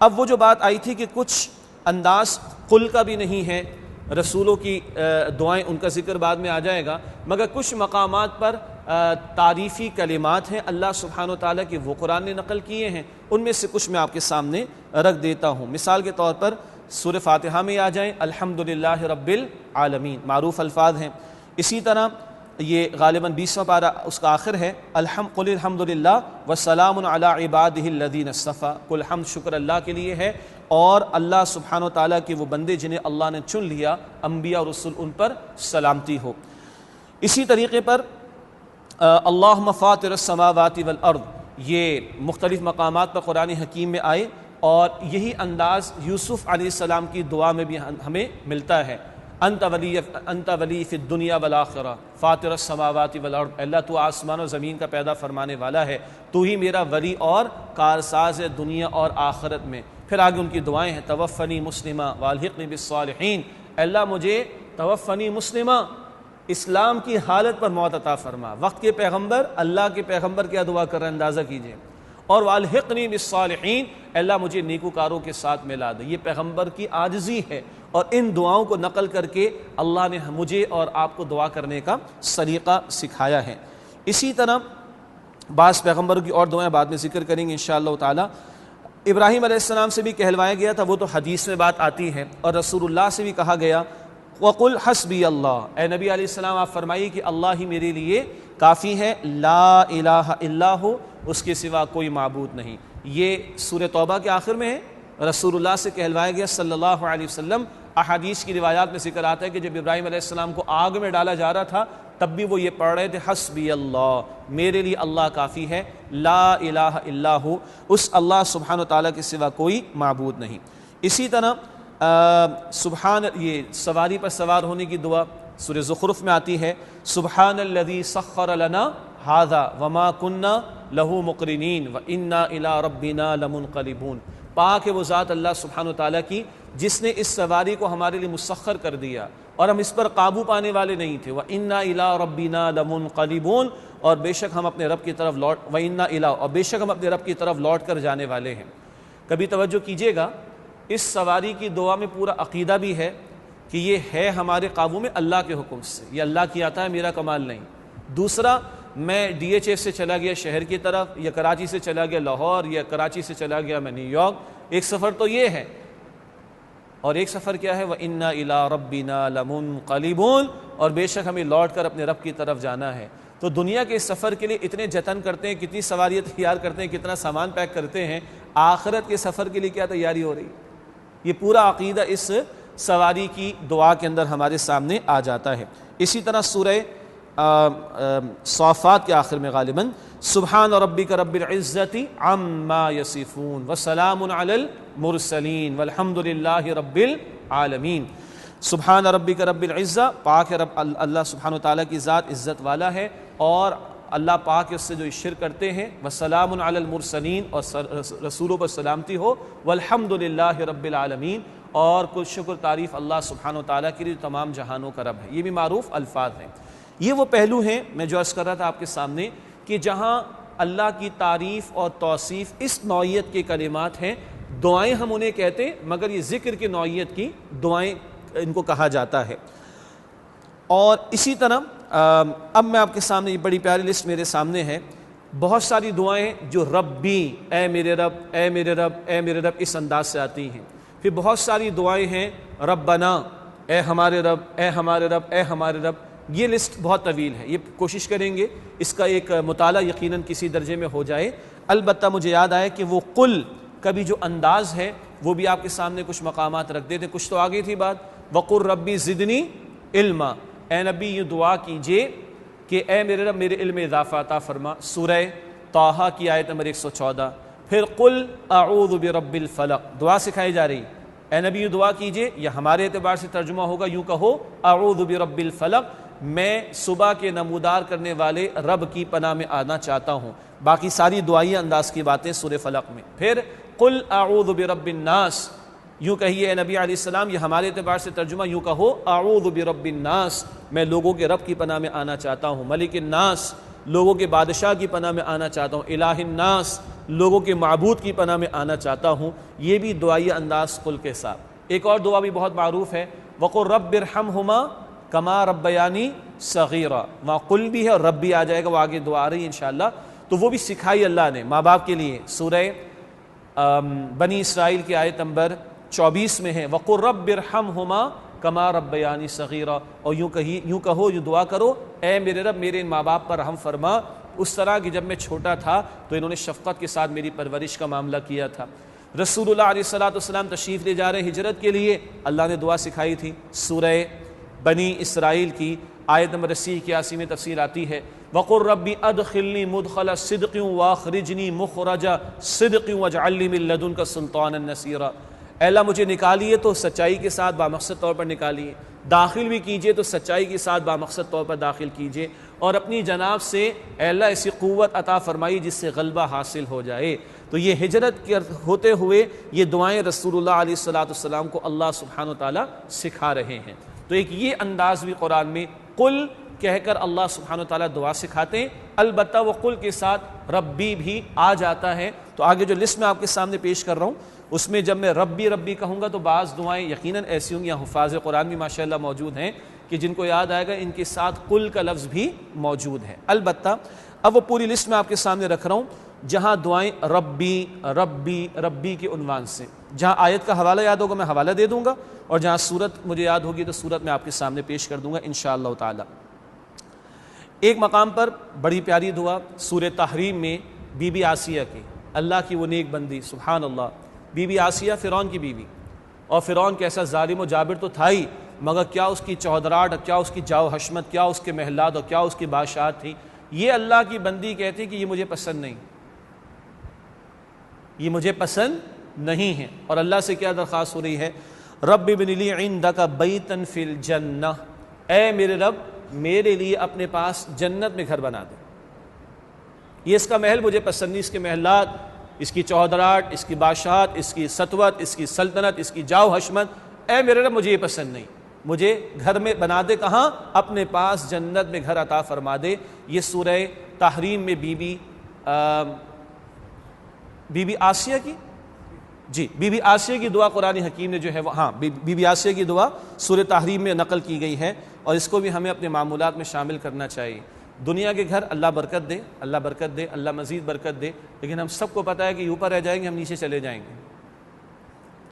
اب وہ جو بات آئی تھی کہ کچھ انداز قل کا بھی نہیں ہے، رسولوں کی دعائیں ان کا ذکر بعد میں آ جائے گا، مگر کچھ مقامات پر تعریفی کلمات ہیں اللہ سبحانہ و تعالیٰ کی، وہ قرآن نے نقل کیے ہیں، ان میں سے کچھ میں آپ کے سامنے رکھ دیتا ہوں۔ مثال کے طور پر سورہ فاتحہ میں آ جائیں الحمدللہ رب العالمین، معروف الفاظ ہیں۔ اسی طرح یہ غالباً 20واں پارہ اس کا آخر ہے، قل الحمدللہ وسلام علی عبادہ الذین اصطفیٰ، کل حمد شکر اللہ کے لیے ہے اور اللہ سبحانہ و تعالیٰ کے وہ بندے جنہیں اللہ نے چن لیا، انبیاء اور رسول، ان پر سلامتی ہو۔ اسی طریقے پر اللہم فاطر السماوات والارض، یہ مختلف مقامات پر قرآن حکیم میں آئے اور یہی انداز یوسف علیہ السلام کی دعا میں بھی ہمیں ملتا ہے، انت ولی فی الدنیا والآخرہ فاطر السماوات والارض، اللہ تو آسمان اور زمین کا پیدا فرمانے والا ہے، تو ہی میرا ولی اور کارساز ہے دنیا اور آخرت میں۔ پھر آگے ان کی دعائیں ہیں، توفنی مسلمہ والحقنی بالصالحین، اللہ مجھے توفنی مسلمہ، اسلام کی حالت پر موت عطا فرما۔ وقت کے پیغمبر، اللہ کے پیغمبر کیا دعا کر رہے ہیں اندازہ کیجئے، اور والحقنی بالصالحین، اللہ مجھے نیکوکاروں کے ساتھ ملا دے۔ یہ پیغمبر کی عاجزی ہے اور ان دعاؤں کو نقل کر کے اللہ نے مجھے اور آپ کو دعا کرنے کا طریقہ سکھایا ہے۔ اسی طرح بعض پیغمبروں کی اور دعائیں بعد میں ذکر کریں گے انشاءاللہ تعالی۔ ابراہیم علیہ السلام سے بھی کہلوایا گیا تھا، وہ تو حدیث میں بات آتی ہے، اور رسول اللہ سے بھی کہا گیا وَقُلْ حَسْبِيَ اللَّهُ، اے نبی علیہ السلام آپ فرمائیے کہ اللہ ہی میرے لیے کافی ہے، لا الہ الا ہو، اس کے سوا کوئی معبود نہیں۔ یہ سورہ توبہ کے آخر میں ہے، رسول اللہ سے کہلوایا گیا صلی اللہ علیہ وسلم۔ احادیث کی روایات میں ذکر آتا ہے کہ جب ابراہیم علیہ السلام کو آگ میں ڈالا جا رہا تھا تب بھی وہ یہ پڑھ رہے تھے، حسبی اللہ، میرے لیے اللہ کافی ہے، لا الہ الا ہو، اس اللہ سبحانہ و تعالیٰ کے سوا کوئی معبود نہیں۔ اسی طرح سبحان، یہ سواری پر سوار ہونے کی دعا سورہ زخرف میں آتی ہے، سبحان الذی سخر لنا ھذا وما کنا لہ مقرنین وانا الی ربنا لمنقلبون، پاک ہے وہ ذات اللہ سبحانہ و تعالیٰ کی جس نے اس سواری کو ہمارے لیے مسخر کر دیا اور ہم اس پر قابو پانے والے نہیں تھے، وَإِنَّا إِلَىٰ رَبِّنَا لَمُنْقَلِبُونَ، اور بے شک ہم اپنے رب کی طرف وَإِنَّا إِلَىٰ، اور بے شک ہم اپنے رب کی طرف لوٹ کر جانے والے ہیں۔ کبھی توجہ کیجئے گا، اس سواری کی دعا میں پورا عقیدہ بھی ہے کہ یہ ہے ہمارے قابو میں اللہ کے حکم سے، یہ اللہ کی عطا ہے، میرا کمال نہیں۔ دوسرا، میں DHS سے چلا گیا شہر کی طرف، یا کراچی سے چلا گیا لاہور، یا کراچی سے چلا گیا میں نیو یارک، ایک سفر تو یہ ہے، اور ایک سفر کیا ہے، وَإِنَّا إِلَىٰ رَبِّنَا لَمُنْقَلِبُونَ، اور بے شک ہمیں لوٹ کر اپنے رب کی طرف جانا ہے۔ تو دنیا کے اس سفر کے لیے اتنے جتن کرتے ہیں، کتنی سواریاں تیار کرتے ہیں، کتنا سامان پیک کرتے ہیں، آخرت کے سفر کے لیے کیا تیاری ہو رہی ہے؟ یہ پورا عقیدہ اس سواری کی دعا کے اندر ہمارے سامنے آ جاتا ہے۔ اسی طرح سورہ صافات کے آخر میں غالباً سبحان ربک رب العزت عما یصفون وسلام علی المرسلین والحمد للہ رب العالمین، سبحان ربک رب العزہ، پاک ہے رب اللہ سبحانہ وتعالیٰ کی ذات عزت والا ہے، اور اللہ پاک اس سے جو شرک کرتے ہیں، وسلام علی المرسلین، اور رسولوں پر سلامتی ہو، والحمد للہ رب العالمین، اور کل شکر تعریف اللہ سبحانہ وتعالیٰ کے لیے تمام جہانوں کا رب ہے۔ یہ بھی معروف الفاظ ہیں۔ یہ وہ پہلو ہیں میں جو عرض کر رہا تھا آپ کے سامنے کہ جہاں اللہ کی تعریف اور توصیف اس نوعیت کے کلمات ہیں، دعائیں ہم انہیں کہتے ہیں، مگر یہ ذکر کی نوعیت کی دعائیں ان کو کہا جاتا ہے۔ اور اسی طرح اب میں آپ کے سامنے یہ بڑی پیاری لسٹ میرے سامنے ہے، بہت ساری دعائیں جو ربی، اے میرے رب، اے میرے رب، اے میرے رب، اس انداز سے آتی ہیں۔ پھر بہت ساری دعائیں ہیں ربنا، اے ہمارے رب، اے ہمارے رب، اے ہمارے رب۔ یہ لسٹ بہت طویل ہے، یہ کوشش کریں گے اس کا ایک مطالعہ یقیناً کسی درجے میں ہو جائے۔ البتہ مجھے یاد آیا کہ وہ قل کا بھی جو انداز ہے وہ بھی آپ کے سامنے کچھ مقامات رکھ دیتے، کچھ تو آگے تھی بات، وقل ربی زدنی علما، اے نبی یہ دعا کیجئے کہ اے میرے رب میرے علم اضافہ عطا فرما، سورہ طٰہٰ کی آیت نمبر 114۔ پھر قل اعوذ برب الفلق، دعا سکھائی جا رہی، اے نبی یہ دعا کیجئے، یا ہمارے اعتبار سے ترجمہ ہوگا یوں کہو، اعوذ برب الفلق، میں صبح کے نمودار کرنے والے رب کی پناہ میں آنا چاہتا ہوں۔ باقی ساری دعائیں انداز کی باتیں سورہ فلق میں۔ پھر قل اعوذ برب الناس، یوں کہیے اے نبی علیہ السلام، یہ ہمارے اعتبار سے ترجمہ یوں کہو اعوذ برب الناس، میں لوگوں کے رب کی پناہ میں آنا چاہتا ہوں، ملک الناس، لوگوں کے بادشاہ کی پناہ میں آنا چاہتا ہوں، الہ الناس، لوگوں کے معبود کی پناہ میں آنا چاہتا ہوں۔ یہ بھی دعائی انداز قل کے ساتھ۔ ایک اور دعا بھی بہت معروف ہے، وقل رب ارحمہما کما ربیانی صغیرا، وہاں قل بھی ہے اور رب بھی آ جائے گا، وہ آگے دعا آ رہی ہے انشاءاللہ، تو وہ بھی سکھائی اللہ نے ماں باپ کے لیے۔ سورہ بنی اسرائیل کی آیت نمبر 24 میں ہے وقل رب ارحمہما کما ربیانی صغیرا، اور یوں کہو، یوں دعا کرو، اے میرے رب میرے ماں باپ پر رحم فرما، اس طرح کہ جب میں چھوٹا تھا تو انہوں نے شفقت کے ساتھ میری پرورش کا معاملہ کیا تھا۔ رسول اللہ علیہ السلام تشریف لے جا رہے ہجرت کے لیے، اللہ نے دعا سکھائی تھی۔ سورہ بنی اسرائیل کی آیت نمبر 81 میں تفسیر آتی ہے وقل رب ادخلنی مدخل صدق واخرجنی مخرج صدق واجعل لی من لدنک سلطانا نصیرا، اے اللہ مجھے نکالیے تو سچائی کے ساتھ بامقصد طور پر نکالیے، داخل بھی کیجئے تو سچائی کے ساتھ بامقصد طور پر داخل کیجئے، اور اپنی جناب سے اے اللہ ایسی قوت عطا فرمائی جس سے غلبہ حاصل ہو جائے۔ تو یہ ہجرت ہوتے ہوئے یہ دعائیں رسول اللہ علیہ السلام کو اللہ سبحانہ وتعالیٰ سکھا رہے ہیں۔ تو ایک یہ انداز بھی قرآن میں قل کہہ کر اللہ سبحانہ وتعالیٰ دعا سکھاتے ہیں، البتہ وہ قل کے ساتھ ربی بھی آ جاتا ہے۔ تو آگے جو لسٹ میں آپ کے سامنے پیش کر رہا ہوں اس میں جب میں ربی کہوں گا تو بعض دعائیں یقیناً ایسی ہوں گی، یہاں حفاظ قرآن بھی ماشاءاللہ موجود ہیں کہ جن کو یاد آئے گا ان کے ساتھ قل کا لفظ بھی موجود ہے۔ البتہ اب وہ پوری لسٹ میں آپ کے سامنے رکھ رہا ہوں جہاں دعائیں ربی کے عنوان سے، جہاں آیت کا حوالہ یاد ہوگا میں حوالہ دے دوں گا، اور جہاں سورت مجھے یاد ہوگی تو سورت میں آپ کے سامنے پیش کر دوں گا انشاءاللہ تعالی۔ ایک مقام پر بڑی پیاری دعا سورہ تحریم میں بی بی آسیہ کی، اللہ کی وہ نیک بندی، سبحان اللہ، بی بی آسیہ فرعون کی بیوی، اور فرعون کیسا ظالم و جابر تو تھا ہی، مگر کیا اس کی چودراہٹ، کیا اس کی جاؤ حشمت، کیا اس کے محلات اور کیا اس کی بادشاہت تھی۔ یہ اللہ کی بندی کہتی کہ یہ مجھے پسند نہیں، یہ مجھے پسند نہیں ہے، اور اللہ سے کیا درخواست ہو رہی ہے، رب ابن لی عندک بیتا فی الجنہ، اے میرے رب میرے لیے اپنے پاس جنت میں گھر بنا دے، یہ اس کا محل مجھے پسند نہیں، اس کے محلات، اس کی چودراہٹ، اس کی بادشاہت، اس کی سطوت، اس کی سلطنت، اس کی جاؤ حشمت، اے میرے رب مجھے یہ پسند نہیں، مجھے گھر میں بنا دے، کہاں؟ اپنے پاس جنت میں گھر عطا فرما دے۔ یہ سورہ تحریم میں بی بی آسیہ کی بی بی آسیہ کی دعا قرآن حکیم نے جو ہے وہ بی بی آسیہ کی دعا سورہ تحریم میں نقل کی گئی ہے، اور اس کو بھی ہمیں اپنے معمولات میں شامل کرنا چاہیے۔ دنیا کے گھر اللہ برکت دے، اللہ برکت دے، اللہ مزید برکت دے، لیکن ہم سب کو پتہ ہے کہ اوپر رہ جائیں گے، ہم نیچے چلے جائیں گے،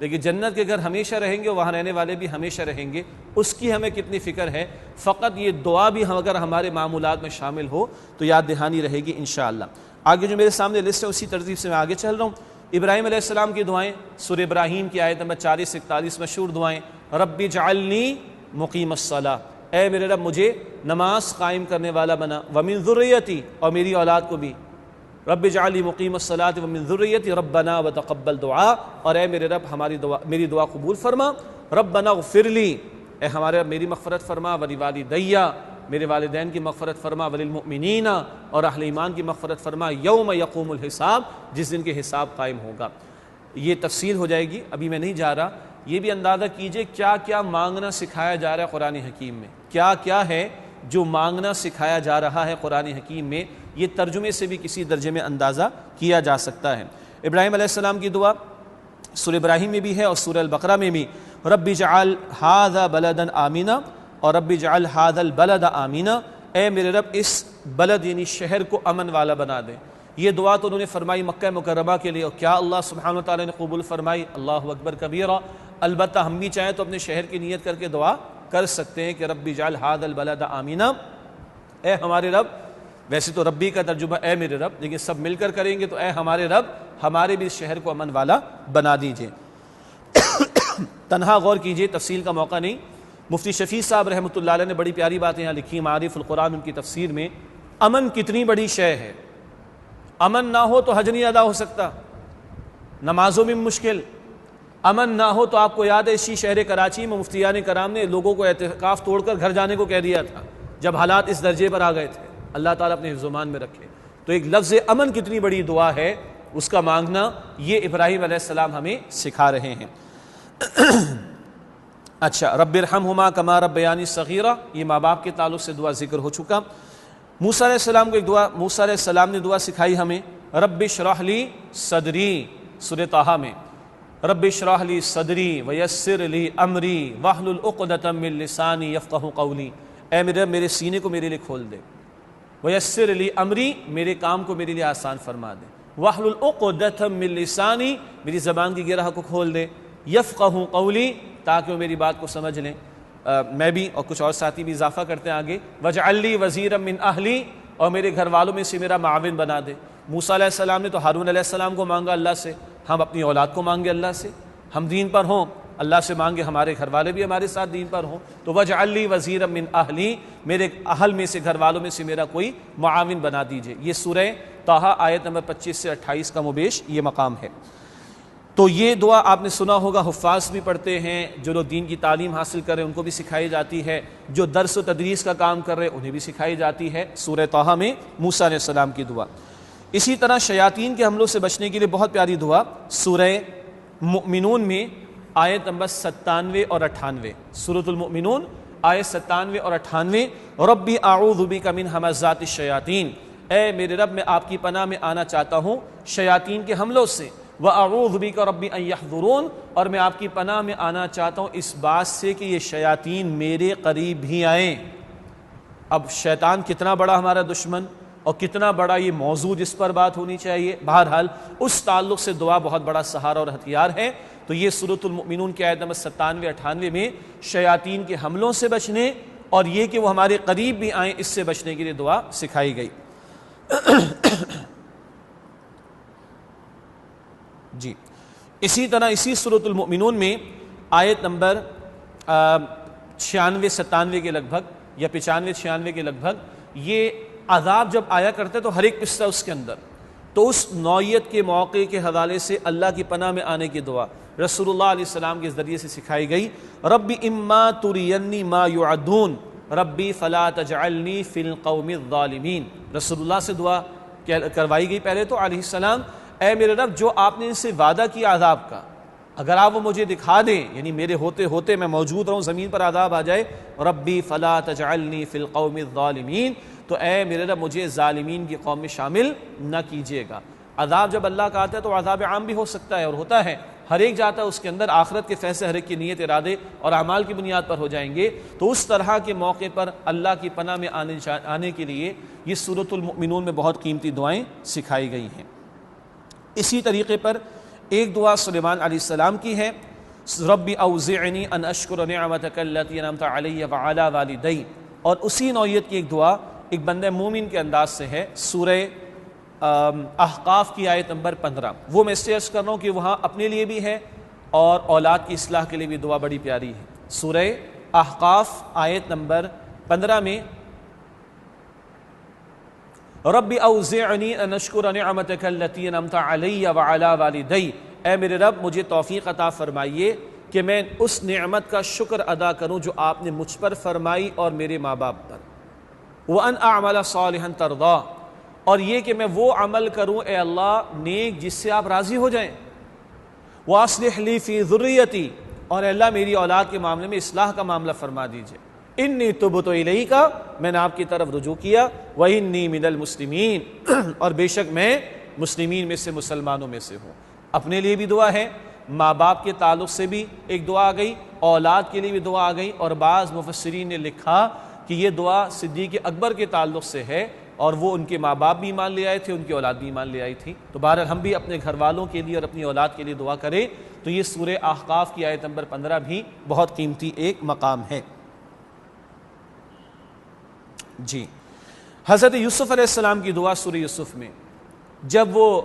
لیکن جنت کے گھر ہمیشہ رہیں گے، وہاں رہنے والے بھی ہمیشہ رہیں گے، اس کی ہمیں کتنی فکر ہے۔ فقط یہ دعا بھی اگر ہمارے معمولات میں شامل ہو تو یاد دہانی رہے گی انشاءاللہ۔ آگے جو میرے سامنے لسٹ ہے اسی ترتیب سے میں آگے چل رہا ہوں۔ ابراہیم علیہ السلام کی دعائیں، سورہ ابراہیم کی آیت نمبر 40-41 مشہور دعائیں، رب اجعلنی مقیم الصلاۃ، اے میرے رب مجھے نماز قائم کرنے والا بنا، ومن ذریتی، اور میری اولاد کو بھی، رب اجعلنی مقیم الصلاۃ ومن ذریتی ربنا وتقبل دعا، اور اے میرے رب میری دعا قبول فرما، ربنا اغفر لی، اے ہمارے رب میری مغفرت فرما، ولوالدی، میرے والدین کی مغفرت فرما، وللمؤمنین، اور اہل ایمان کی مغفرت فرما، یوم یقوم الحساب، جس دن کے حساب قائم ہوگا۔ یہ تفصیل ہو جائے گی، ابھی میں نہیں جا رہا۔ یہ بھی اندازہ کیجئے کیا کیا مانگنا سکھایا جا رہا ہے قرآن حکیم میں، کیا کیا ہے جو مانگنا سکھایا جا رہا ہے قرآن حکیم میں، یہ ترجمے سے بھی کسی درجے میں اندازہ کیا جا سکتا ہے۔ ابراہیم علیہ السلام کی دعا سورہ ابراہیم میں بھی ہے اور سورہ البقرہ میں بھی، رب اجعل ھذا بلدا آمنا، اور رب اجعل ھذا البلد آمنا، اے میرے رب اس بلد یعنی شہر کو امن والا بنا دے۔ یہ دعا تو انہوں نے فرمائی مکہ مکرمہ کے لیے، اور کیا اللہ سبحانہ وتعالیٰ نے قبول فرمائی، اللہ اکبر کبیرہ۔ البتہ ہم بھی چاہیں تو اپنے شہر کی نیت کر کے دعا کر سکتے ہیں کہ رب اجعل ھذا البلد آمنا، اے ہمارے رب، ویسے تو ربی کا ترجمہ اے میرے رب، لیکن سب مل کر کریں گے تو اے ہمارے رب ہمارے بھی اس شہر کو امن والا بنا دیجئے۔ تنہا غور کیجئے، تفصیل کا موقع نہیں، مفتی شفیع صاحب رحمۃ اللہ علیہ نے بڑی پیاری باتیں یہاں لکھی، معارف القرآن ان کی تفسیر میں، امن کتنی بڑی شے ہے، امن نہ ہو تو حج نہیں ادا ہو سکتا، نمازوں میں مشکل، امن نہ ہو تو آپ کو یاد ہے اسی شہر کراچی میں مفتیان کرام نے لوگوں کو اعتکاف توڑ کر گھر جانے کو کہہ دیا تھا جب حالات اس درجے پر آ گئے تھے۔ اللہ تعالیٰ اپنے حفظ و امان میں رکھے۔ تو ایک لفظ امن کتنی بڑی دعا ہے، اس کا مانگنا، یہ ابراہیم علیہ السلام ہمیں سکھا رہے ہیں۔ اچھا، رب ارحمہما کما ربیانی صغیرہ، یہ ماں باپ کے تعلق سے دعا ذکر ہو چکا۔ موسیٰ علیہ السلام کو ایک دعا، موسیٰ علیہ السلام نے دعا سکھائی ہمیں، رب اشرح لی صدری، سورہ طٰہٰ میں، رب اشرح لی صدری ویسر لی امری واحلل عقدۃ من لسانی یفقہوا قولی، اے میرے رب میرے سینے کو میرے لیے کھول دے، ویسر لی امری، میرے کام کو میرے لیے آسان فرما دے، واحلل عقدۃ من لسانی، میری زبان کی گرہ کو کھول دے، یفقہوا قولی، تاکہ وہ میری بات کو سمجھ لیں۔ میں بھی اور کچھ اور ساتھی بھی اضافہ کرتے ہیں آگے، وجعل لی وزیرا من اہلی، اور میرے گھر والوں میں سے میرا معاون بنا دے۔ موسیٰ علیہ السلام نے تو ہارون علیہ السلام کو مانگا اللہ سے، ہم اپنی اولاد کو مانگے اللہ سے، ہم دین پر ہوں اللہ سے مانگے ہمارے گھر والے بھی ہمارے ساتھ دین پر ہوں۔ تو وجعل لی وزیرا من اہلی، میرے اہل میں سے، گھر والوں میں سے میرا کوئی معاون بنا دیجئے۔ یہ سورہ طٰہٰ آیت نمبر 25 سے 28 کا مبیش یہ مقام ہے۔ تو یہ دعا آپ نے سنا ہوگا، حفاظ بھی پڑھتے ہیں، جو لوگ دین کی تعلیم حاصل کر رہے ہیں ان کو بھی سکھائی جاتی ہے، جو درس و تدریس کا کام کر رہے ہیں انہیں بھی سکھائی جاتی ہے، سورہ طٰہٰ میں موسیٰ علیہ السلام کی دعا۔ اسی طرح شیاطین کے حملوں سے بچنے کے لیے بہت پیاری دعا سورہ مؤمنون میں آیت نمبر 97 اور 98، سورۃ المؤمنون آیت 97 اور 98، ربی اعوذ بک من ھمزات الشیاطین، اے میرے رب میں آپ کی پناہ میں آنا چاہتا ہوں شیاطین کے حملوں سے، وَأَعُوذُ بِكَ رَبِّ أَن يَحْضُرُونَ، اور میں آپ کی پناہ میں آنا چاہتا ہوں اس بات سے کہ یہ شیاطین میرے قریب بھی آئیں۔ اب شیطان کتنا بڑا ہمارا دشمن اور کتنا بڑا یہ موضوع جس پر بات ہونی چاہیے، بہرحال اس تعلق سے دعا بہت بڑا سہارا اور ہتھیار ہے۔ تو یہ سورۃ المؤمنون کی آیت نمبر 97-98 میں شیاطین کے حملوں سے بچنے اور یہ کہ وہ ہمارے قریب بھی آئیں اس سے بچنے کے لیے دعا سکھائی گئی۔ جی، اسی طرح اسی سورۃ المؤمنون میں آیت نمبر 96-97 کے لگ بھگ یا 95-96 کے لگ بھگ یہ عذاب جب آیا کرتے تو ہر ایک قصہ اس کے اندر، تو اس نوعیت کے موقع کے حوالے سے اللہ کی پناہ میں آنے کی دعا رسول اللہ علیہ السلام کے ذریعے سے سکھائی گئی، ربی اما ترینی ما یعدون ربی فلا تجعلنی فی القوم الظالمین، رسول اللہ سے دعا کروائی گئی پہلے تو علیہ السلام، اے میرے رب جو آپ نے ان سے وعدہ کیا عذاب کا، اگر آپ وہ مجھے دکھا دیں، یعنی میرے ہوتے ہوتے میں موجود رہوں زمین پر عذاب آ جائے، ربی فلا تجعلنی فی القوم الظالمین، تو اے میرے رب مجھے ظالمین کی قوم میں شامل نہ کیجیے گا۔ عذاب جب اللہ کا آتا ہے تو عذاب عام بھی ہو سکتا ہے اور ہوتا ہے، ہر ایک جاتا ہے، اس کے اندر آخرت کے فیصلے ہر ایک کی نیت، ارادے اور اعمال کی بنیاد پر ہو جائیں گے۔ تو اس طرح کے موقع پر اللہ کی پناہ میں آنے کے لیے یہ سورۃ المؤمنون میں بہت قیمتی دعائیں سکھائی گئی ہیں۔ اسی طریقے پر ایک دعا سلیمان علیہ السلام کی ہے، ربی اوزعنی ان اشکر نعمتک التی انعمت علی وعلی والدی، اور اسی نوعیت کی ایک دعا ایک بندہ مومن کے انداز سے ہے، سورہ احقاف کی آیت نمبر 15، وہ میں اس سے عرض کر رہا ہوں کہ وہاں اپنے لیے بھی ہے اور اولاد کی اصلاح کے لیے بھی دعا بڑی پیاری ہے۔ سورہ احقاف آیت نمبر 15 میں رب اوزعنی ان اشکر نعمتک التی انعمت علی وعلی والدی، اے میرے رب مجھے توفیق عطا فرمائیے کہ میں اس نعمت کا شکر ادا کروں جو آپ نے مجھ پر فرمائی اور میرے ماں باپ پر، وان اعمل صالحا ترضیٰ، اور یہ کہ میں وہ عمل کروں اے اللہ نیک جس سے آپ راضی ہو جائیں، واصلح لی فی ذریتی، اور اے اللہ میری اولاد کے معاملے میں اصلاح کا معاملہ فرما دیجئے، انی تبت الیک، میں نے آپ کی طرف رجوع کیا، وانی من المسلمین، اور بے شک میں مسلمین میں سے، مسلمانوں میں سے ہوں۔ اپنے لیے بھی دعا ہے، ماں باپ کے تعلق سے بھی ایک دعا آ گئی، اولاد کے لیے بھی دعا آ گئی، اور بعض مفسرین نے لکھا کہ یہ دعا صدیق اکبر کے تعلق سے ہے اور وہ ان کے ماں باپ بھی ایمان لے آئے تھے، ان کی اولاد بھی ایمان لے آئی تھی۔ تو بہرحال ہم بھی اپنے گھر والوں کے لیے اور اپنی اولاد کے لیے دعا کریں۔ تو یہ سورہ احقاف کی آیت نمبر 15 بھی بہت قیمتی ایک مقام ہے۔ جی، حضرت یوسف علیہ السلام کی دعا سورہ یوسف میں، جب وہ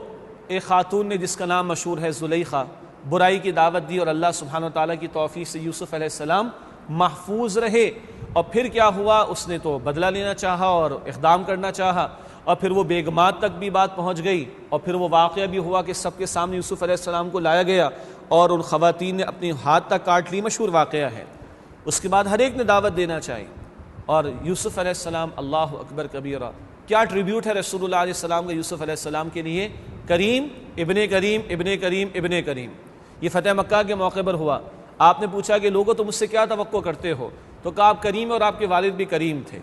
ایک خاتون نے جس کا نام مشہور ہے زلیخا، برائی کی دعوت دی اور اللہ سبحانہ وتعالیٰ کی توفیق سے یوسف علیہ السلام محفوظ رہے، اور پھر کیا ہوا، اس نے تو بدلہ لینا چاہا اور اقدام کرنا چاہا، اور پھر وہ بیگمات تک بھی بات پہنچ گئی، اور پھر وہ واقعہ بھی ہوا کہ سب کے سامنے یوسف علیہ السلام کو لایا گیا اور ان خواتین نے اپنی ہاتھ تک کاٹ لی، مشہور واقعہ ہے۔ اس کے بعد ہر ایک نے دعوت دینا چاہی، اور یوسف علیہ السلام، اللہ اکبر کبیرہ، کیا ٹریبیوٹ ہے رسول اللہ علیہ السلام کا یوسف علیہ السلام کے لیے، کریم ابن کریم ابن کریم ابن کریم۔ یہ فتح مکہ کے موقع پر ہوا، آپ نے پوچھا کہ لوگوں تم مجھ سے کیا توقع کرتے ہو؟ تو کہا آپ کریم اور آپ کے والد بھی کریم تھے،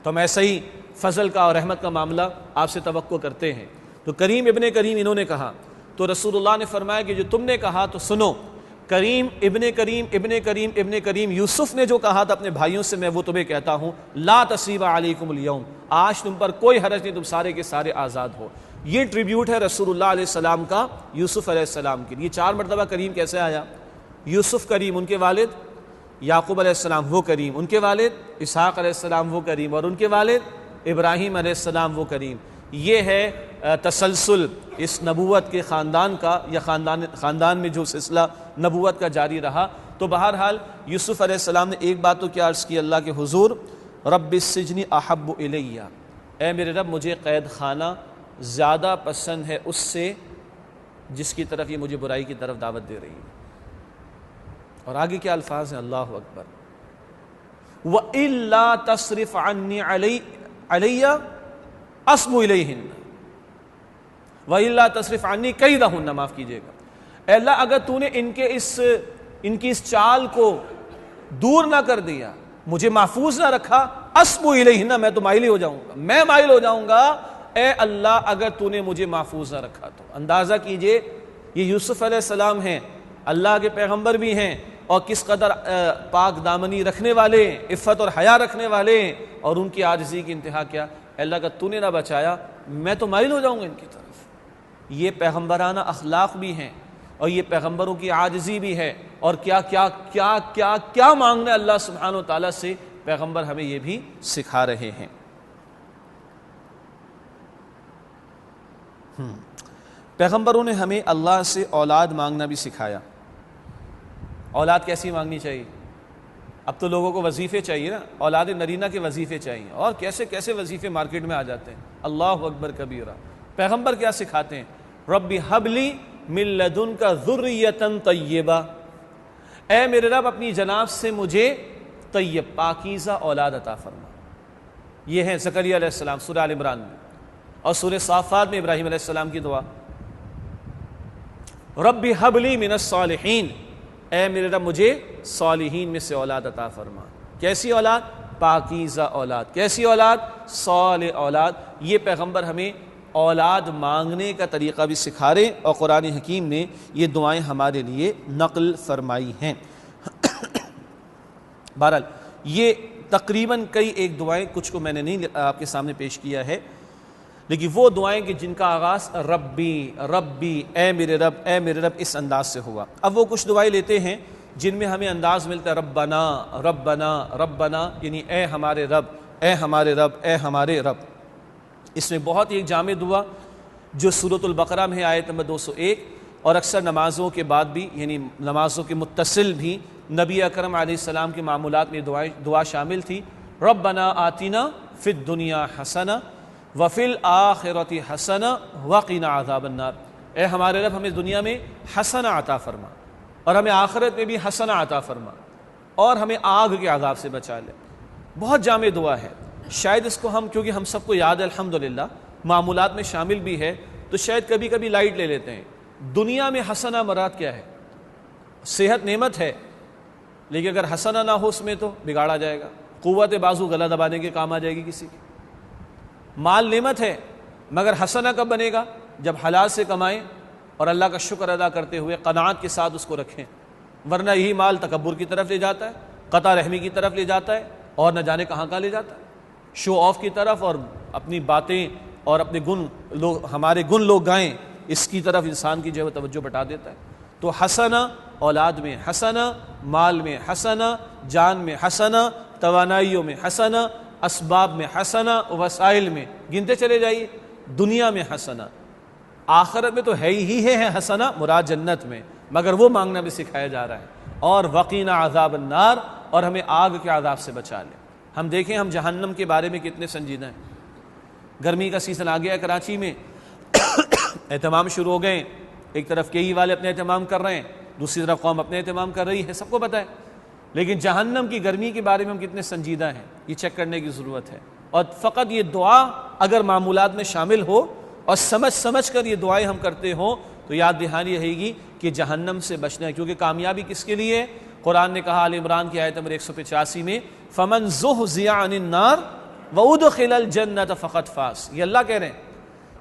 تو ہم ایسا ہی فضل کا اور رحمت کا معاملہ آپ سے توقع کرتے ہیں۔ تو کریم ابن کریم انہوں نے کہا، تو رسول اللہ نے فرمایا کہ جو تم نے کہا تو سنو، کریم ابن کریم ابن کریم ابن کریم یوسف نے جو کہا تھا اپنے بھائیوں سے، میں وہ تمہیں کہتا ہوں، لا تصریب علیکم اليوم، آج تم پر کوئی حرج نہیں، تم سارے کے سارے آزاد ہو۔ یہ ٹریبیوٹ ہے رسول اللہ علیہ السلام کا یوسف علیہ السلام کے لیے۔ 4 مرتبہ کریم کیسے آیا؟ یوسف کریم، ان کے والد یعقوب علیہ السلام وہ کریم، ان کے والد اسحاق علیہ السلام وہ کریم، اور ان کے والد ابراہیم علیہ السلام وہ کریم۔ یہ ہے تسلسل اس نبوت کے خاندان کا، یا خاندان میں جو سلسلہ نبوت کا جاری رہا۔ تو بہرحال یوسف علیہ السلام نے ایک بات تو کیا عرض کی اللہ کے حضور، رب السجن احب الیہ، اے میرے رب مجھے قید خانہ زیادہ پسند ہے اس سے جس کی طرف یہ مجھے برائی کی طرف دعوت دے رہی ہے۔ اور آگے کیا الفاظ ہیں، اللہ اکبر، وَإِلَّا تَصْرِفْ عَنِّي عَلَيَّ أَصْبُ إِلَيْهِنَّ وَإِلَّا تَصْرِفْ عَنِّي كَيْدَهُنَّ، معاف کیجیے گا، اے اللہ اگر تو نے ان کی اس چال کو دور نہ کر دیا، مجھے محفوظ نہ رکھا، أَصْبُ إِلَيْهِنَّ، میں تو مائل ہی ہو جاؤں گا، میں مائل ہو جاؤں گا، اے اللہ اگر تو نے مجھے محفوظ نہ رکھا تو۔ اندازہ کیجئے یہ یوسف علیہ السلام ہیں، اللہ کے پیغمبر بھی ہیں، اور کس قدر پاک دامنی رکھنے والے، عفت اور حیا رکھنے والے، اور ان کی عاجزی کی انتہا کیا، اے اللہ اگر تو نے نہ بچایا میں تو مائل ہو جاؤں گا ان کی طرف۔ یہ پیغمبرانہ اخلاق بھی ہیں، اور یہ پیغمبروں کی عاجزی بھی ہے، اور کیا کیا کیا کیا کیا مانگنا اللہ سبحانہ و تعالیٰ سے، پیغمبر ہمیں یہ بھی سکھا رہے ہیں۔ پیغمبروں نے ہمیں اللہ سے اولاد مانگنا بھی سکھایا۔ اولاد کیسی مانگنی چاہیے؟ اب تو لوگوں کو وظیفے چاہیے نا، اولاد نرینہ کے وظیفے چاہیے، اور کیسے کیسے وظیفے مارکیٹ میں آ جاتے ہیں، اللہ اکبر کبیرہ۔ پیغمبر کیا سکھاتے ہیں؟ رب ہب لی من لدنک ذریۃ طیبہ، اے میرے رب اپنی جناب سے مجھے طیب پاکیزہ اولاد عطا فرما۔ یہ ہے زکریا علیہ السلام سورہ آل عمران میں، اور سورہ صافات میں ابراہیم علیہ السلام کی دعا، رب ہب لی من الصالحین، اے میرے رب مجھے صالحین میں سے اولاد عطا فرما۔ کیسی اولاد؟ پاکیزہ اولاد۔ کیسی اولاد؟ صالح اولاد۔ یہ پیغمبر ہمیں اولاد مانگنے کا طریقہ بھی سکھا رہے، اور قرآن حکیم نے یہ دعائیں ہمارے لیے نقل فرمائی ہیں۔ بہرحال یہ تقریباً کئی ایک دعائیں، کچھ کو میں نے نہیں آپ کے سامنے پیش کیا ہے، لیکن وہ دعائیں کہ جن کا آغاز ربی ربی، اے میرے رب اے میرے رب، اس انداز سے ہوا۔ اب وہ کچھ دعائیں لیتے ہیں جن میں ہمیں انداز ملتا ہے ربنا ربنا ربنا، یعنی اے ہمارے رب اے ہمارے رب اے ہمارے رب۔ اس میں بہت ہی ایک جامع دعا جو سورۃ البقرہ میں ہے، آیت نمبر 201، اور اکثر نمازوں کے بعد بھی، یعنی نمازوں کے متصل بھی نبی اکرم علیہ السلام کے معمولات میں دعا شامل تھی، ربنا آتنا فی الدنیا حسنہ وفی الآخرۃ حسنہ وقنا عذاب النار، اے ہمارے رب ہمیں دنیا میں حسنہ عطا فرما، اور ہمیں آخرت میں بھی حسنہ عطا فرما، اور ہمیں آگ کے عذاب سے بچا لے۔ بہت جامع دعا ہے، شاید اس کو ہم، کیونکہ ہم سب کو یاد ہے الحمدللہ، معمولات میں شامل بھی ہے، تو شاید کبھی کبھی لائٹ لے لیتے ہیں۔ دنیا میں حسنہ مراد کیا ہے؟ صحت نعمت ہے، لیکن اگر حسنہ نہ ہو اس میں تو بگاڑا جائے گا، قوت بازو گلا دبانے کے کام آ جائے گی کسی کی۔ مال نعمت ہے، مگر حسنہ کب بنے گا؟ جب حلال سے کمائیں اور اللہ کا شکر ادا کرتے ہوئے قناعت کے ساتھ اس کو رکھیں، ورنہ یہی مال تکبر کی طرف لے جاتا ہے، قطع رحمی کی طرف لے جاتا ہے، اور نہ جانے کہاں لے جاتا ہے، شو آف کی طرف، اور اپنی باتیں اور اپنے گن ہمارے گن لوگ گائیں، اس کی طرف انسان کی جو ہے توجہ بٹا دیتا ہے۔ تو حسنہ، اولاد میں حسنہ، مال میں حسنہ، جان میں حسنہ، توانائیوں میں حسنہ، اسباب میں حسنہ، وسائل میں گنتے چلے جائیے، دنیا میں حسنہ، آخرت میں تو ہے ہی ہے حسنہ، مراد جنت میں، مگر وہ مانگنا بھی سکھایا جا رہا ہے، اور وقینا عذاب النار، اور ہمیں آگ کے عذاب سے بچا لے۔ ہم دیکھیں ہم جہنم کے بارے میں کتنے سنجیدہ ہیں۔ گرمی کا سیزن آ گیا کراچی میں، اہتمام شروع ہو گئے، ایک طرف کئی والے اپنے اہتمام کر رہے ہیں، دوسری طرف قوم اپنے اہتمام کر رہی ہے، سب کو پتہ ہے، لیکن جہنم کی گرمی کے بارے میں ہم کتنے سنجیدہ ہیں، یہ چیک کرنے کی ضرورت ہے۔ اور فقط یہ دعا اگر معمولات میں شامل ہو اور سمجھ کر یہ دعائیں ہم کرتے ہوں تو یاد دہانی رہے گی کہ جہنم سے بچنا ہے، کیونکہ کامیابی کس کے لیے ہے؟ قرآن نے کہا آل عمران کی آیت نمبر 185 میں فَمَنْ زُحْزِحَ عَنِ النَّارِ وَأُدْخِلَ الْجَنَّةَ فَقَدْ فَازَ۔ یہ اللہ کہہ رہے ہیں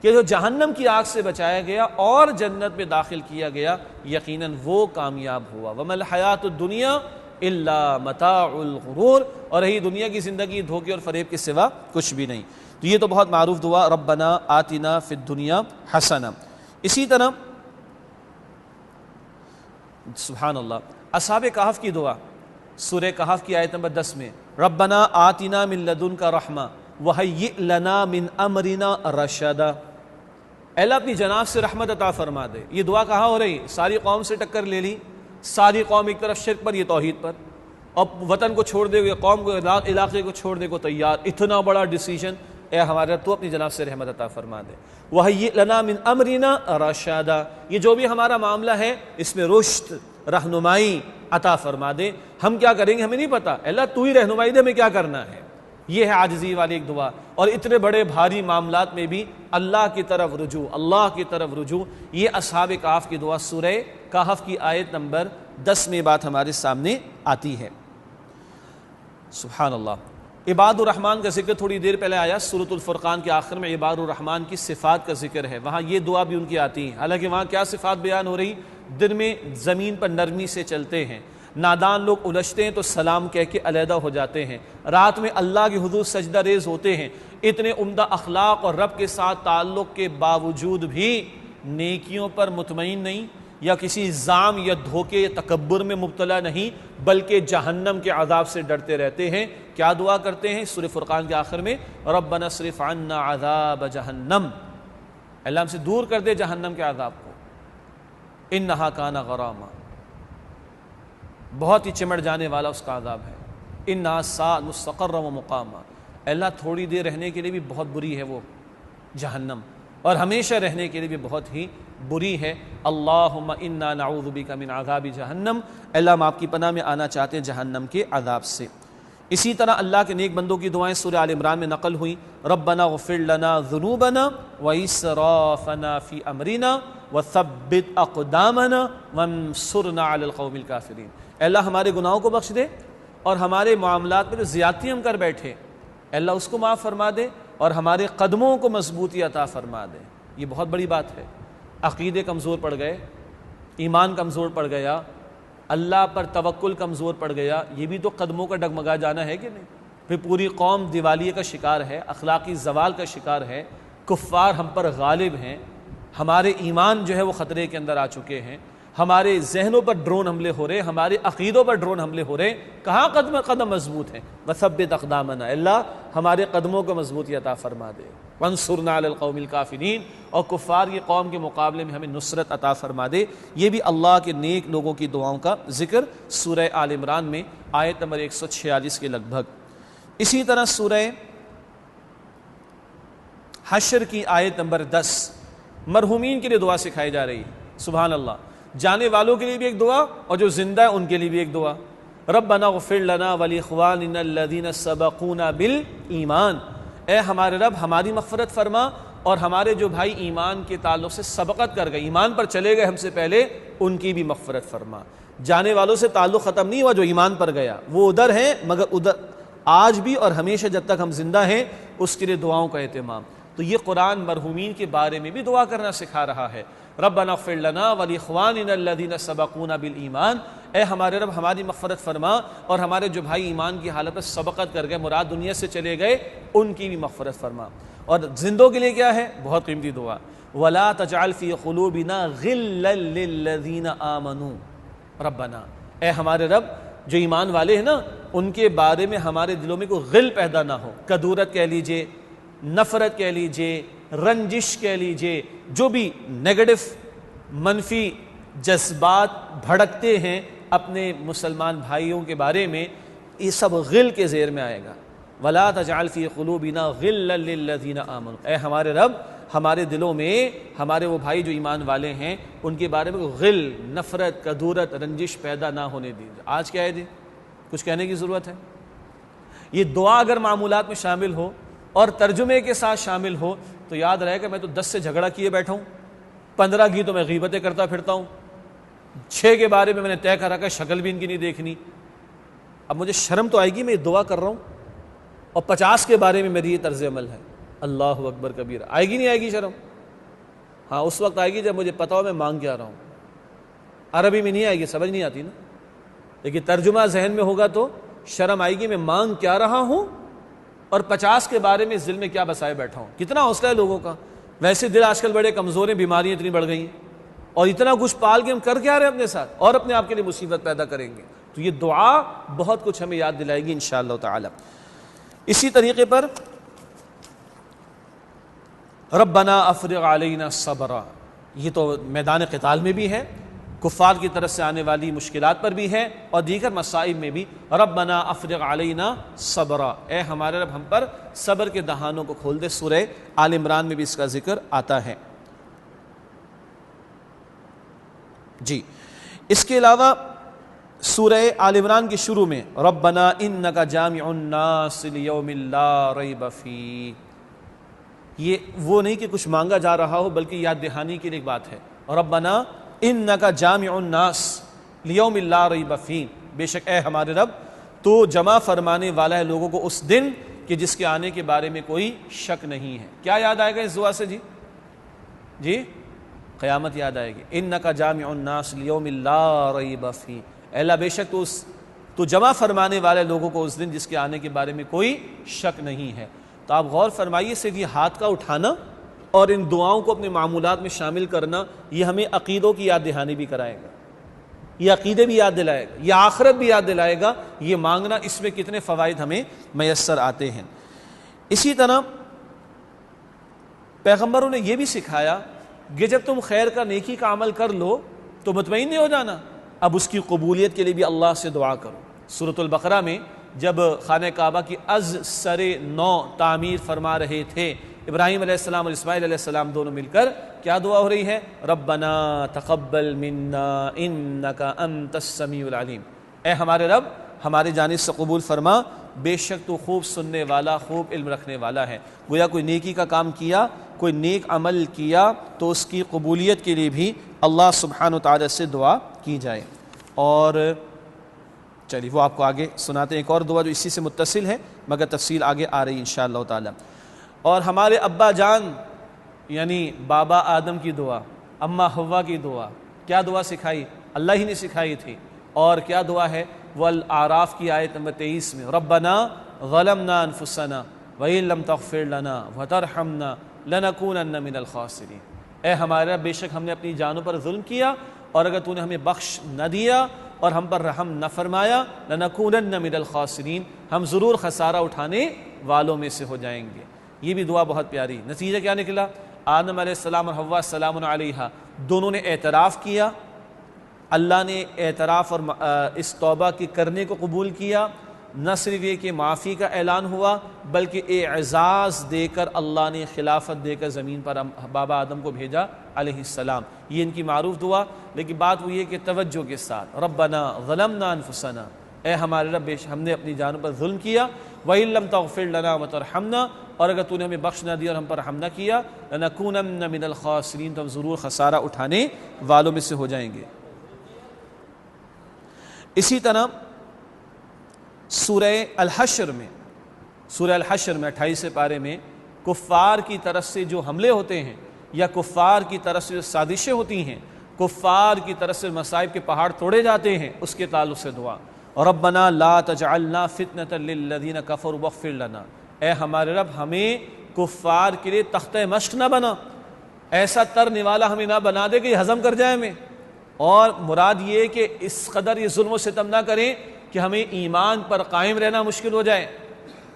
کہ جو جہنم کی آگ سے بچایا گیا اور جنت میں داخل کیا گیا یقیناً وہ کامیاب ہوا۔ وَمَا الْحَيَاةُ الدُّنْيَا إِلَّا مَتَاعُ الْغُرُورِ، اور رہی دنیا کی زندگی دھوکے اور فریب کے سوا کچھ بھی نہیں۔ تو یہ تو بہت معروف دعا ربنا آتنا فی الدنیا حسنہ۔ اسی طرح سبحان اللہ اصحاب کہف کی دعا سورہ کہف کی آیت نمبر 10 میں ربنا آتنا من لدنک رحمہ وہیئ لنا من امرنا رشدا، اے اللہ اپنی جناب سے رحمت عطا فرما دے۔ یہ دعا کہاں ہو رہی؟ ساری قوم سے ٹکر لے لی، ساری قوم ایک طرف شرک پر، یہ توحید پر، اب وطن کو چھوڑ دے گئے، قوم کو علاقے کو چھوڑنے کو تیار، اتنا بڑا ڈیسیجن، اے ہمارے رب تو اپنی جناب سے رحمت عطا فرما دے۔ وَهَيِّئْ لَنَا مِنْ أَمْرِنَا رَشَادًا، یہ جو بھی ہمارا معاملہ ہے اس میں رشد، رہنمائی عطا فرما دے۔ ہم کیا کریں گے ہمیں نہیں پتا، اللہ تو ہی رہنمائی دے ہمیں کیا کرنا ہے۔ یہ ہے عاجزی والی ایک دعا، اور اتنے بڑے بھاری معاملات میں بھی اللہ کی طرف رجوع، اللہ کی طرف رجوع۔ یہ اصحاب کہف کی دعا سورہ کہف کی آیت نمبر 10 میں بات ہمارے سامنے آتی ہے۔ سبحان اللہ۔ عباد الرحمن کا ذکر تھوڑی دیر پہلے آیا، سورۃ الفرقان کے آخر میں عباد الرحمن کی صفات کا ذکر ہے، وہاں یہ دعا بھی ان کی آتی ہیں، حالانکہ وہاں کیا صفات بیان ہو رہی؟ دن میں زمین پر نرمی سے چلتے ہیں، نادان لوگ الجھتے ہیں تو سلام کہہ کے علیحدہ ہو جاتے ہیں، رات میں اللہ کے حضور سجدہ ریز ہوتے ہیں، اتنے عمدہ اخلاق اور رب کے ساتھ تعلق کے باوجود بھی نیکیوں پر مطمئن نہیں، یا کسی زام یا دھوکے یا تکبر میں مبتلا نہیں، بلکہ جہنم کے عذاب سے ڈرتے رہتے ہیں۔ کیا دعا کرتے ہیں سورہ فرقان کے آخر میں؟ ربنا اصرف عنا عذاب جہنم، اللہ ہم سے دور کر دے جہنم کے عذاب کو، انہا کان غراما، بہت ہی چمٹ جانے والا اس کا عذاب ہے، انہا ساءت مستقرا و مقاما، اللہ تھوڑی دیر رہنے کے لیے بھی بہت بری ہے وہ جہنم، اور ہمیشہ رہنے کے لیے بھی بہت ہی بری ہے۔ اللہم انا نعوذ بک من عذاب جہنم، اللہ ہم آپ کی پناہ میں آنا چاہتے ہیں جہنم کے عذاب سے۔ اسی طرح اللہ کے نیک بندوں کی دعائیں سورہ آل عمران میں نقل ہوئی، ربنا اغفر لنا ذنوبنا واسرافنا فی امرنا وثبت اقدامنا وانصرنا علی القوم الکافرین، اے اللہ ہمارے گناہوں کو بخش دے اور ہمارے معاملات میں جو زیادتی ہم کر بیٹھے اللہ اس کو معاف فرما دے اور ہمارے قدموں کو مضبوطی عطا فرما دے۔ یہ بہت بڑی بات ہے، عقیدے کمزور پڑ گئے، ایمان کمزور پڑ گیا، اللہ پر توکل کمزور پڑ گیا، یہ بھی تو قدموں کا ڈگمگا جانا ہے کہ نہیں؟ پھر پوری قوم دیوالیے کا شکار ہے، اخلاقی زوال کا شکار ہے، کفار ہم پر غالب ہیں، ہمارے ایمان جو ہے وہ خطرے کے اندر آ چکے ہیں، ہمارے ذہنوں پر ڈرون حملے ہو رہے، ہمارے عقیدوں پر ڈرون حملے ہو رہے، کہاں قدم مضبوط ہیں؟ وثبت اقدامنا، اللہ ہمارے قدموں کو مضبوطی عطا فرما دے، وانصرنا علی القوم الکافرین، اور کفار کی قوم کے مقابلے میں ہمیں نصرت عطا فرما دے۔ یہ بھی اللہ کے نیک لوگوں کی دعاؤں کا ذکر سورہ آل عمران میں آیت نمبر 146 کے لگ بھگ۔ اسی طرح سورہ حشر کی آیت نمبر 10 مرحومین کے لیے دعا سکھائی جا رہی ہے، سبحان اللہ، جانے والوں کے لیے بھی ایک دعا اور جو زندہ ہے ان کے لیے بھی ایک دعا۔ ربنا اغفر لنا ولاخواننا الذین سبقونا بالایمان، اے ہمارے رب ہماری مغفرت فرما اور ہمارے جو بھائی ایمان کے تعلق سے سبقت کر گئے، ایمان پر چلے گئے ہم سے پہلے، ان کی بھی مغفرت فرما۔ جانے والوں سے تعلق ختم نہیں ہوا، جو ایمان پر گیا وہ ادھر ہیں، مگر ادھر آج بھی اور ہمیشہ جب تک ہم زندہ ہیں اس کے لیے دعاؤں کا اہتمام۔ تو یہ قرآن مرحومین کے بارے میں بھی دعا کرنا سکھا رہا ہے، ربنا اغفر لنا ولاخواننا الذین سبقونا بالایمان، اے ہمارے رب ہماری مغفرت فرما اور ہمارے جو بھائی ایمان کی حالت میں سبقت کر گئے، مراد دنیا سے چلے گئے، ان کی بھی مغفرت فرما۔ اور زندوں کے لیے کیا ہے؟ بہت قیمتی دعا، ولا تجعل فی قلوبنا غلا للذین آمنوا ربنا، اے ہمارے رب جو ایمان والے ہیں نا ان کے بارے میں ہمارے دلوں میں کوئی غل پیدا نہ ہو، کدورت کہہ لیجئے، نفرت کہہ لیجئے، رنجش کہہ لیجئے، جو بھی نیگیٹو منفی جذبات بھڑکتے ہیں اپنے مسلمان بھائیوں کے بارے میں، یہ سب غل کے زیر میں آئے گا۔ ولا تجعل فی قلوبنا غلا للذین آمنوا، اے ہمارے رب ہمارے دلوں میں ہمارے وہ بھائی جو ایمان والے ہیں ان کے بارے میں غل، نفرت، کدورت، رنجش پیدا نہ ہونے دیجیے۔ آج کیا ہے جی؟ کچھ کہنے کی ضرورت ہے؟ یہ دعا اگر معمولات میں شامل ہو اور ترجمے کے ساتھ شامل ہو تو یاد رہے کہ میں تو 10 سے جھگڑا کیے بیٹھا ہوں، 15 کی تو میں غیبتیں کرتا پھرتا ہوں، 6 کے بارے میں نے طے کر رکھا ہے، شکل بھی ان کی نہیں دیکھنی، اب مجھے شرم تو آئے گی، میں دعا کر رہا ہوں، اور 50 کے بارے میں میری یہ طرز عمل ہے، اللہ اکبر کبیرہ، آئے گی نہیں آئے گی شرم؟ ہاں اس وقت آئے گی جب مجھے پتا ہو میں مانگ کیا رہا ہوں۔ عربی میں نہیں آئے گی، سمجھ نہیں آتی نا، لیکن ترجمہ ذہن میں ہوگا تو شرم آئے گی، میں مانگ کیا رہا ہوں اور 50 کے بارے میں اس دل میں کیا بسائے بیٹھا ہوں۔ کتنا حوصلہ ہے لوگوں کا، ویسے دل آج کل بڑے کمزور ہیں، بیماریاں اتنی بڑھ گئی ہیں، اور اتنا کچھ پال کے ہم کر کیا رہے ہیں اپنے ساتھ، اور اپنے آپ کے لیے مصیبت پیدا کریں گے۔ تو یہ دعا بہت کچھ ہمیں یاد دلائے گی انشاءاللہ تعالی۔ اسی طریقے پر ربنا افرغ علینا صبرا، یہ تو میدان قتال میں بھی ہے، کفار کی طرف سے آنے والی مشکلات پر بھی ہے، اور دیگر مصائب میں بھی ربنا افرغ علینا صبرا، اے ہمارے رب ہم پر صبر کے دہانوں کو کھول دے۔ سورہ آل عمران میں بھی اس کا ذکر آتا ہے۔ جی اس کے علاوہ سورہ آل عمران کے شروع میں ربنا انک جامع الناس لیوم لا ریب فیہ، یہ وہ نہیں کہ کچھ مانگا جا رہا ہو، بلکہ یاد دہانی کے لیے ایک بات ہے، ربنا انک جامع الناس لیوم لا ریب فیہ، بے شک اے ہمارے رب تو جمع فرمانے والا ہے لوگوں کو اس دن کہ جس کے آنے کے بارے میں کوئی شک نہیں ہے۔ کیا یاد آئے گا اس دعا سے؟ جی قیامت یاد آئے گی، انک جامع الناس لیوم لا ریب فیہ، اے اللہ بے شک تو جمع فرمانے والے لوگوں کو اس دن جس کے آنے کے بارے میں کوئی شک نہیں ہے۔ تو آپ غور فرمائیے، صرف یہ ہاتھ کا اٹھانا اور ان دعاؤں کو اپنے معمولات میں شامل کرنا، یہ ہمیں عقیدوں کی یاد دہانی بھی کرائے گا، یہ عقیدے بھی یاد دلائے گا، یہ آخرت بھی یاد دلائے گا، یہ مانگنا، اس میں کتنے فوائد ہمیں میسر آتے ہیں۔ اسی طرح پیغمبروں نے یہ بھی سکھایا کہ جب تم خیر کا نیکی کا عمل کر لو تو مطمئن نہیں ہو جانا، اب اس کی قبولیت کے لیے بھی اللہ سے دعا کرو۔ سورۃ البقرہ میں جب خانہ کعبہ کی از سر نو تعمیر فرما رہے تھے ابراہیم علیہ السلام اور اسماعیل علیہ السلام دونوں مل کر، کیا دعا ہو رہی ہے؟ ربنا تقبل منا انک انت السمیع العلیم، اے ہمارے رب ہماری جانب سے قبول فرما، بے شک تو خوب سننے والا، خوب علم رکھنے والا ہے۔ گویا کوئی نیکی کا کام کیا، کوئی نیک عمل کیا تو اس کی قبولیت کے لیے بھی اللہ سبحانہ وتعالی سے دعا کی جائے۔ اور چلیے وہ آپ کو آگے سناتے ہیں ایک اور دعا جو اسی سے متصل ہے، مگر تفصیل آگے آ رہی انشاءاللہ تعالی۔ اور ہمارے ابا جان یعنی بابا آدم کی دعا، اماں حوا کی دعا، کیا دعا سکھائی؟ اللہ ہی نے سکھائی تھی، اور کیا دعا ہے؟ والاعراف کی آیت نمبر 23 میں ربنا ظلمنا انفسنا وان لم تغفر لنا وترحمنا لنکونن من الخاسرین، اے ہمارے رب بے شک ہم نے اپنی جانوں پر ظلم کیا، اور اگر تو نے ہمیں بخش نہ دیا اور ہم پر رحم نہ فرمایا، لنکونن من الخاسرین، ہم ضرور خسارہ اٹھانے والوں میں سے ہو جائیں گے۔ یہ بھی دعا بہت پیاری۔ نتیجہ کیا نکلا؟ آدم علیہ السلام اور حوا السلام علیہا دونوں نے اعتراف کیا، اللہ نے اعتراف اور اس توبہ کی کرنے کو قبول کیا، نہ صرف یہ کہ معافی کا اعلان ہوا بلکہ اعزاز دے کر اللہ نے خلافت دے کر زمین پر بابا آدم کو بھیجا علیہ السلام۔ یہ ان کی معروف دعا، لیکن بات وہ یہ کہ توجہ کے ساتھ، ربنا ظلمنا انفسنا، اے ہمارے رب ہم نے اپنی جانوں پر ظلم کیا، وَإِن لَّمْ تَغْفِرْ لَنَا وَتَرْحَمْنَا، اور اگر تو نے ہمیں بخش نہ دیا اور ہم پر رحم نہ کیا، لَنَكُونَنَّ مِنَ الْخَاسِرِينَ، تو ہم ضرور خسارہ اٹھانے والوں میں سے ہو جائیں گے۔ اسی طرح سورہ الحشر میں 28 پارے میں کفار کی طرف سے جو حملے ہوتے ہیں یا کفار کی طرف سے جو سازشیں ہوتی ہیں، کفار کی طرف سے مصائب کے پہاڑ توڑے جاتے ہیں، اس کے تعلق سے دعا، ربنا لا تجعلنا فتنة للذین کفروا واغفر لنا، اے ہمارے رب ہمیں کفار کے لیے تختہ مشق نہ بنا، ایسا تر نوالا ہمیں نہ بنا دے کہ یہ ہضم کر جائے ہمیں، اور مراد یہ کہ اس قدر یہ ظلم و ستم نہ کریں کہ ہمیں ایمان پر قائم رہنا مشکل ہو جائے،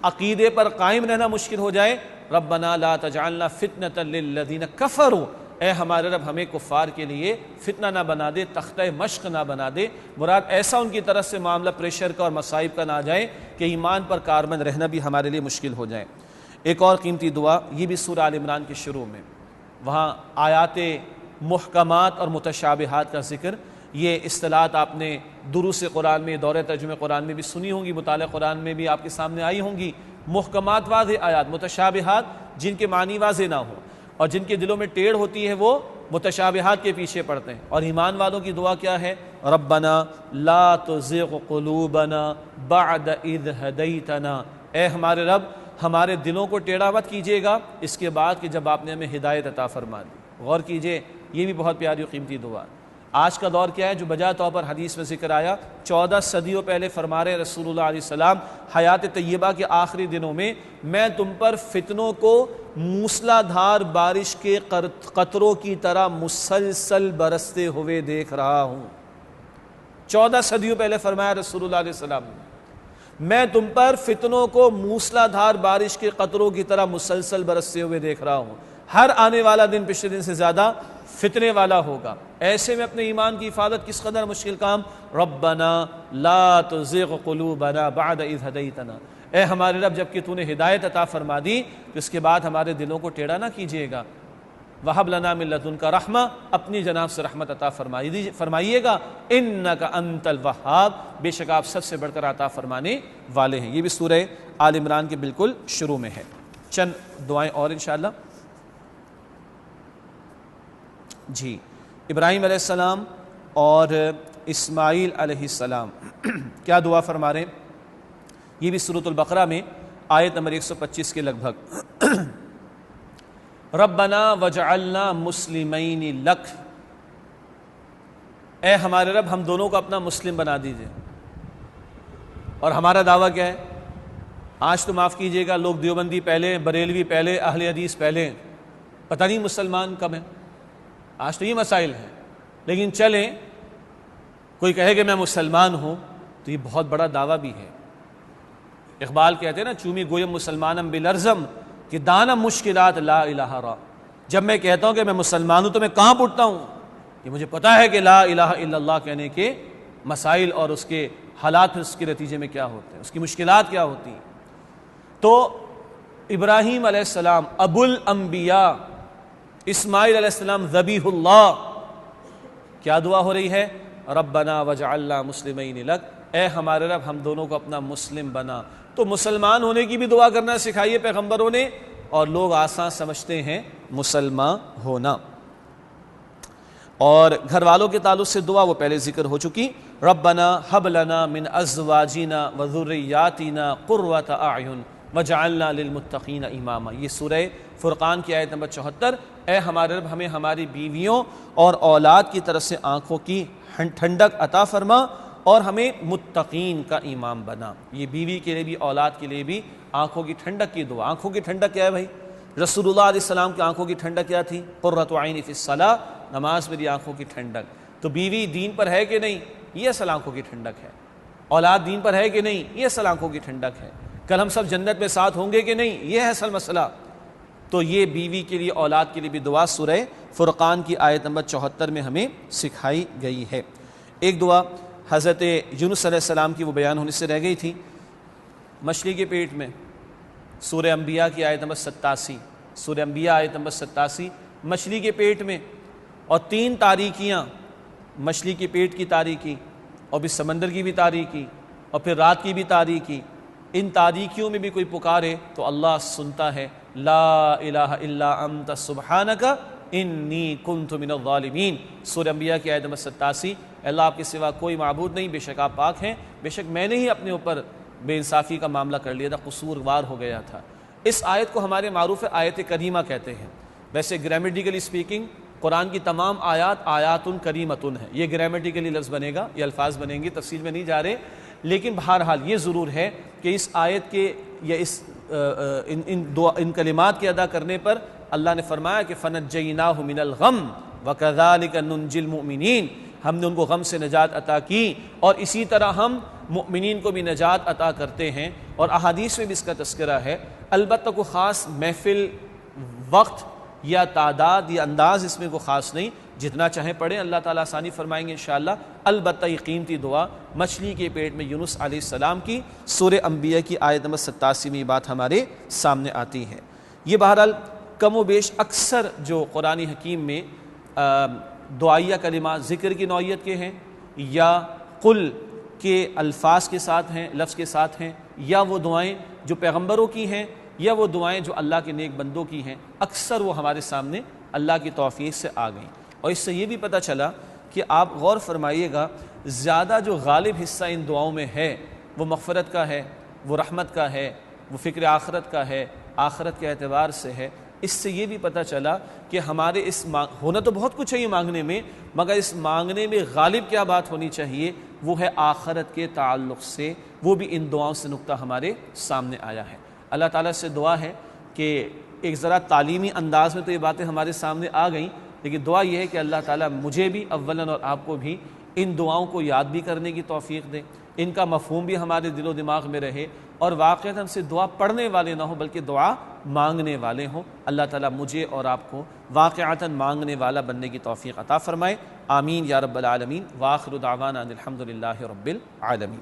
عقیدے پر قائم رہنا مشکل ہو جائے۔ ربنا لا تجعلنا فتنة للذین کفروا، اے ہمارے رب ہمیں کفار کے لیے فتنہ نہ بنا دے، تختہ مشق نہ بنا دے، مراد ایسا ان کی طرف سے معاملہ پریشر کا اور مصائب کا نہ آ جائے کہ ایمان پر کاربند رہنا بھی ہمارے لیے مشکل ہو جائے۔ ایک اور قیمتی دعا، یہ بھی سورہ آل عمران کے شروع میں، وہاں آیات محکمات اور متشابہات کا ذکر، یہ اصطلاحات آپ نے دروس قرآن میں، دورہ ترجمہ قرآن میں بھی سنی ہوں گی، مطالعہ قرآن میں بھی آپ کے سامنے آئی ہوں گی۔ محکمات واضح آیات، متشابہات جن کے معنی واضح نہ ہوں اور جن کے دلوں میں ٹیڑھ ہوتی ہے وہ متشابہات کے پیچھے پڑتے ہیں۔ اور ایمان والوں کی دعا کیا ہے؟ ربنا لا تزغ قلوبنا بعد اذ ہدیتنا، اے ہمارے رب ہمارے دلوں کو ٹیڑھا مت کیجیے گا اس کے بعد کہ جب آپ نے ہمیں ہدایت عطا فرما دی۔ غور کیجئے، یہ بھی بہت پیاری و قیمتی دعا۔ آج کا دور کیا ہے جو بجا طور پر حدیث میں ذکر آیا، 14 صدیوں پہلے فرما رہے رسول اللہ علیہ السلام حیات طیبہ کے آخری دنوں میں، میں تم پر فتنوں کو موسلا دھار بارش کے قطروں کی طرح مسلسل برستے ہوئے دیکھ رہا ہوں۔ 14 صدیوں پہلے فرمایا رسول اللہ علیہ السلام نے، میں تم پر فتنوں کو موسلا دھار بارش کے قطروں کی طرح مسلسل برستے ہوئے دیکھ رہا ہوں۔ ہر آنے والا دن پچھلے دن سے زیادہ فتنے والا ہوگا۔ ایسے میں اپنے ایمان کی حفاظت کس قدر مشکل کام۔ ربنا لا تزغ قلوبنا بعد اذ ہدیتنا، اے ہمارے رب جب کہ تو نے ہدایت عطا فرما دی تو اس کے بعد ہمارے دلوں کو ٹیڑھا نہ کیجیے گا۔ وہب لنا من لدنک رحمہ، اپنی جناب سے رحمت عطا فرمائیے گا۔ انک انت الوہاب، بے شک آپ سب سے بڑھ کر عطا فرمانے والے ہیں۔ یہ بھی سورہ آل عمران کے بالکل شروع میں ہے۔ چند دعائیں اور انشاءاللہ۔ جی، ابراہیم علیہ السلام اور اسماعیل علیہ السلام کیا دعا فرما رہے ہیں؟ یہ بھی سورۃ البقرہ میں آیت نمبر 125 کے لگ بھگ۔ ربنا وجعلنا مسلمین لک، اے ہمارے رب ہم دونوں کو اپنا مسلم بنا دیجئے۔ اور ہمارا دعویٰ کیا ہے؟ آج تو معاف کیجئے گا، لوگ دیوبندی پہلے، بریلوی پہلے، اہل حدیث پہلے، پتہ نہیں مسلمان کب ہیں۔ آج تو یہ مسائل ہیں، لیکن چلیں کوئی کہے کہ میں مسلمان ہوں تو یہ بہت بڑا دعویٰ بھی ہے۔ اقبال کہتے ہیں نا، چومی گویم مسلمانم بالارزم کہ دانم مشکلات لا الہ را، جب میں کہتا ہوں کہ میں مسلمان ہوں تو میں کہاں پڑتا ہوں کہ مجھے پتا ہے کہ لا الہ الا اللہ کہنے کے مسائل اور اس کے حالات اس کے نتیجے میں کیا ہوتے ہیں، اس کی مشکلات کیا ہوتی ہیں۔ تو ابراہیم علیہ السلام ابو الانبیاء، اسماعیل علیہ السلام ذبیح اللہ، کیا دعا ہو رہی ہے؟ ربنا وجعلنا مسلمین لک، اے ہمارے رب ہم دونوں کو اپنا مسلم بنا۔ تو مسلمان ہونے کی بھی دعا کرنا سکھائیے پیغمبروں نے، اور لوگ آسان سمجھتے ہیں مسلمان ہونا۔ اور گھر والوں کے تعلق سے دعا وہ پہلے ذکر ہو چکی، ربنا حب لنا من ازواجنا وذریاتنا قرۃ اعین وجعلنا للمتقین اماما۔ یہ سورہ فرقان کی آیت نمبر 74۔ اے ہمارے رب ہمیں ہماری بیویوں اور اولاد کی طرف سے آنکھوں کی ٹھنڈک عطا فرما اور ہمیں متقین کا امام بنا۔ یہ بیوی کے لیے بھی، اولاد کے لیے بھی آنکھوں کی ٹھنڈک کی دعا۔ آنکھوں کی ٹھنڈک کیا ہے بھائی؟ رسول اللہ علیہ السلام کی آنکھوں کی ٹھنڈک کیا تھی؟ قرۃ عین فی الصلاۃ، نماز میری آنکھوں کی ٹھنڈک۔ تو بیوی دین پر ہے کہ نہیں، یہ اصل آنکھوں کی ٹھنڈک ہے۔ اولاد دین پر ہے کہ نہیں، یہ اصل آنکھوں کی ٹھنڈک ہے۔ کل ہم سب جنت میں ساتھ ہوں گے کہ نہیں، یہ ہے اصل مسئلہ۔ تو یہ بیوی کے لیے، اولاد کے لیے بھی دعا سورہ فرقان کی آیت نمبر 74 میں ہمیں سکھائی گئی ہے۔ ایک دعا حضرت یونس علیہ السلام کی وہ بیان ہونے سے رہ گئی تھی، مچھلی کے پیٹ میں، سورہ انبیاء کی آیت نمبر 87، سورہ انبیاء آیت نمبر 87، مچھلی کے پیٹ میں، اور 3 تاریکیاں، مچھلی کے پیٹ کی تاریکی، اور پھر سمندر کی بھی تاریکی، اور پھر رات کی بھی تاریکی۔ ان تاریکیوں میں بھی کوئی پکارے تو اللہ سنتا ہے۔ لا الہ الا انت سبحانک انی کنت من الظالمین، سورہ انبیاء کی آیت نمبر 87۔ اللہ آپ کے سوا کوئی معبود نہیں، بے شک آپ پاک ہیں، بے شک میں نے ہی اپنے اوپر بے انصافی کا معاملہ کر لیا تھا، قصوروار ہو گیا تھا۔ اس آیت کو ہمارے معروف آیت کریمہ کہتے ہیں۔ ویسے گرامیٹیکلی سپیکنگ قرآن کی تمام آیات آیات کریمتن ہے، یہ گرامیٹیکلی لفظ بنے گا، یہ الفاظ بنیں گے، تفصیل میں نہیں جا رہے، لیکن بہرحال یہ ضرور ہے کہ اس آیت کے یا ان کلمات کے ادا کرنے پر اللہ نے فرمایا کہ فَنَجَّيْنَاهُ مِنَ الْغَمِّ وَكَذَلِكَ نُنْجِي الْمُؤْمِنِينَ، ہم نے ان کو غم سے نجات عطا کی اور اسی طرح ہم مؤمنین کو بھی نجات عطا کرتے ہیں۔ اور احادیث میں بھی اس کا تذکرہ ہے۔ البتہ کوئی خاص محفل، وقت یا تعداد یا انداز اس میں کوئی خاص نہیں، جتنا چاہیں پڑھیں، اللہ تعالیٰ آسانی فرمائیں گے انشاءاللہ۔ البتہ یہ قیمتی دعا مچھلی کے پیٹ میں یونس علیہ السلام کی، سورہ انبیاء کی آیت نمبر 87 میں یہ بات ہمارے سامنے آتی ہے۔ یہ بہرحال کم و بیش اکثر جو قرآن حکیم میں دعائیہ کلمات ذکر کی نوعیت کے ہیں، یا قل کے الفاظ کے ساتھ ہیں، لفظ کے ساتھ ہیں، یا وہ دعائیں جو پیغمبروں کی ہیں، یا وہ دعائیں جو اللہ کے نیک بندوں کی ہیں، اکثر وہ ہمارے سامنے اللہ کی توفیق سے آ گئیں۔ اور اس سے یہ بھی پتہ چلا کہ آپ غور فرمائیے گا، زیادہ جو غالب حصہ ان دعاؤں میں ہے وہ مغفرت کا ہے، وہ رحمت کا ہے، وہ فکر آخرت کا ہے، آخرت کے اعتبار سے ہے۔ اس سے یہ بھی پتہ چلا کہ ہمارے ہونا تو بہت کچھ ہے یہ مانگنے میں، مگر اس مانگنے میں غالب کیا بات ہونی چاہیے، وہ ہے آخرت کے تعلق سے، وہ بھی ان دعاؤں سے نقطہ ہمارے سامنے آیا ہے۔ اللہ تعالیٰ سے دعا ہے کہ ایک ذرا تعلیمی انداز میں تو یہ باتیں ہمارے سامنے آ گئیں، لیکن دعا یہ ہے کہ اللہ تعالیٰ مجھے بھی اولاً اور آپ کو بھی ان دعاؤں کو یاد بھی کرنے کی توفیق دے، ان کا مفہوم بھی ہمارے دل و دماغ میں رہے، اور واقعاً ہم سے دعا پڑھنے والے نہ ہوں بلکہ دعا مانگنے والے ہوں۔ اللہ تعالیٰ مجھے اور آپ کو واقعتاً مانگنے والا بننے کی توفیق عطا فرمائے، آمین یا رب العالمین۔ وآخر دعوانا ان الحمد للہ رب العالمین۔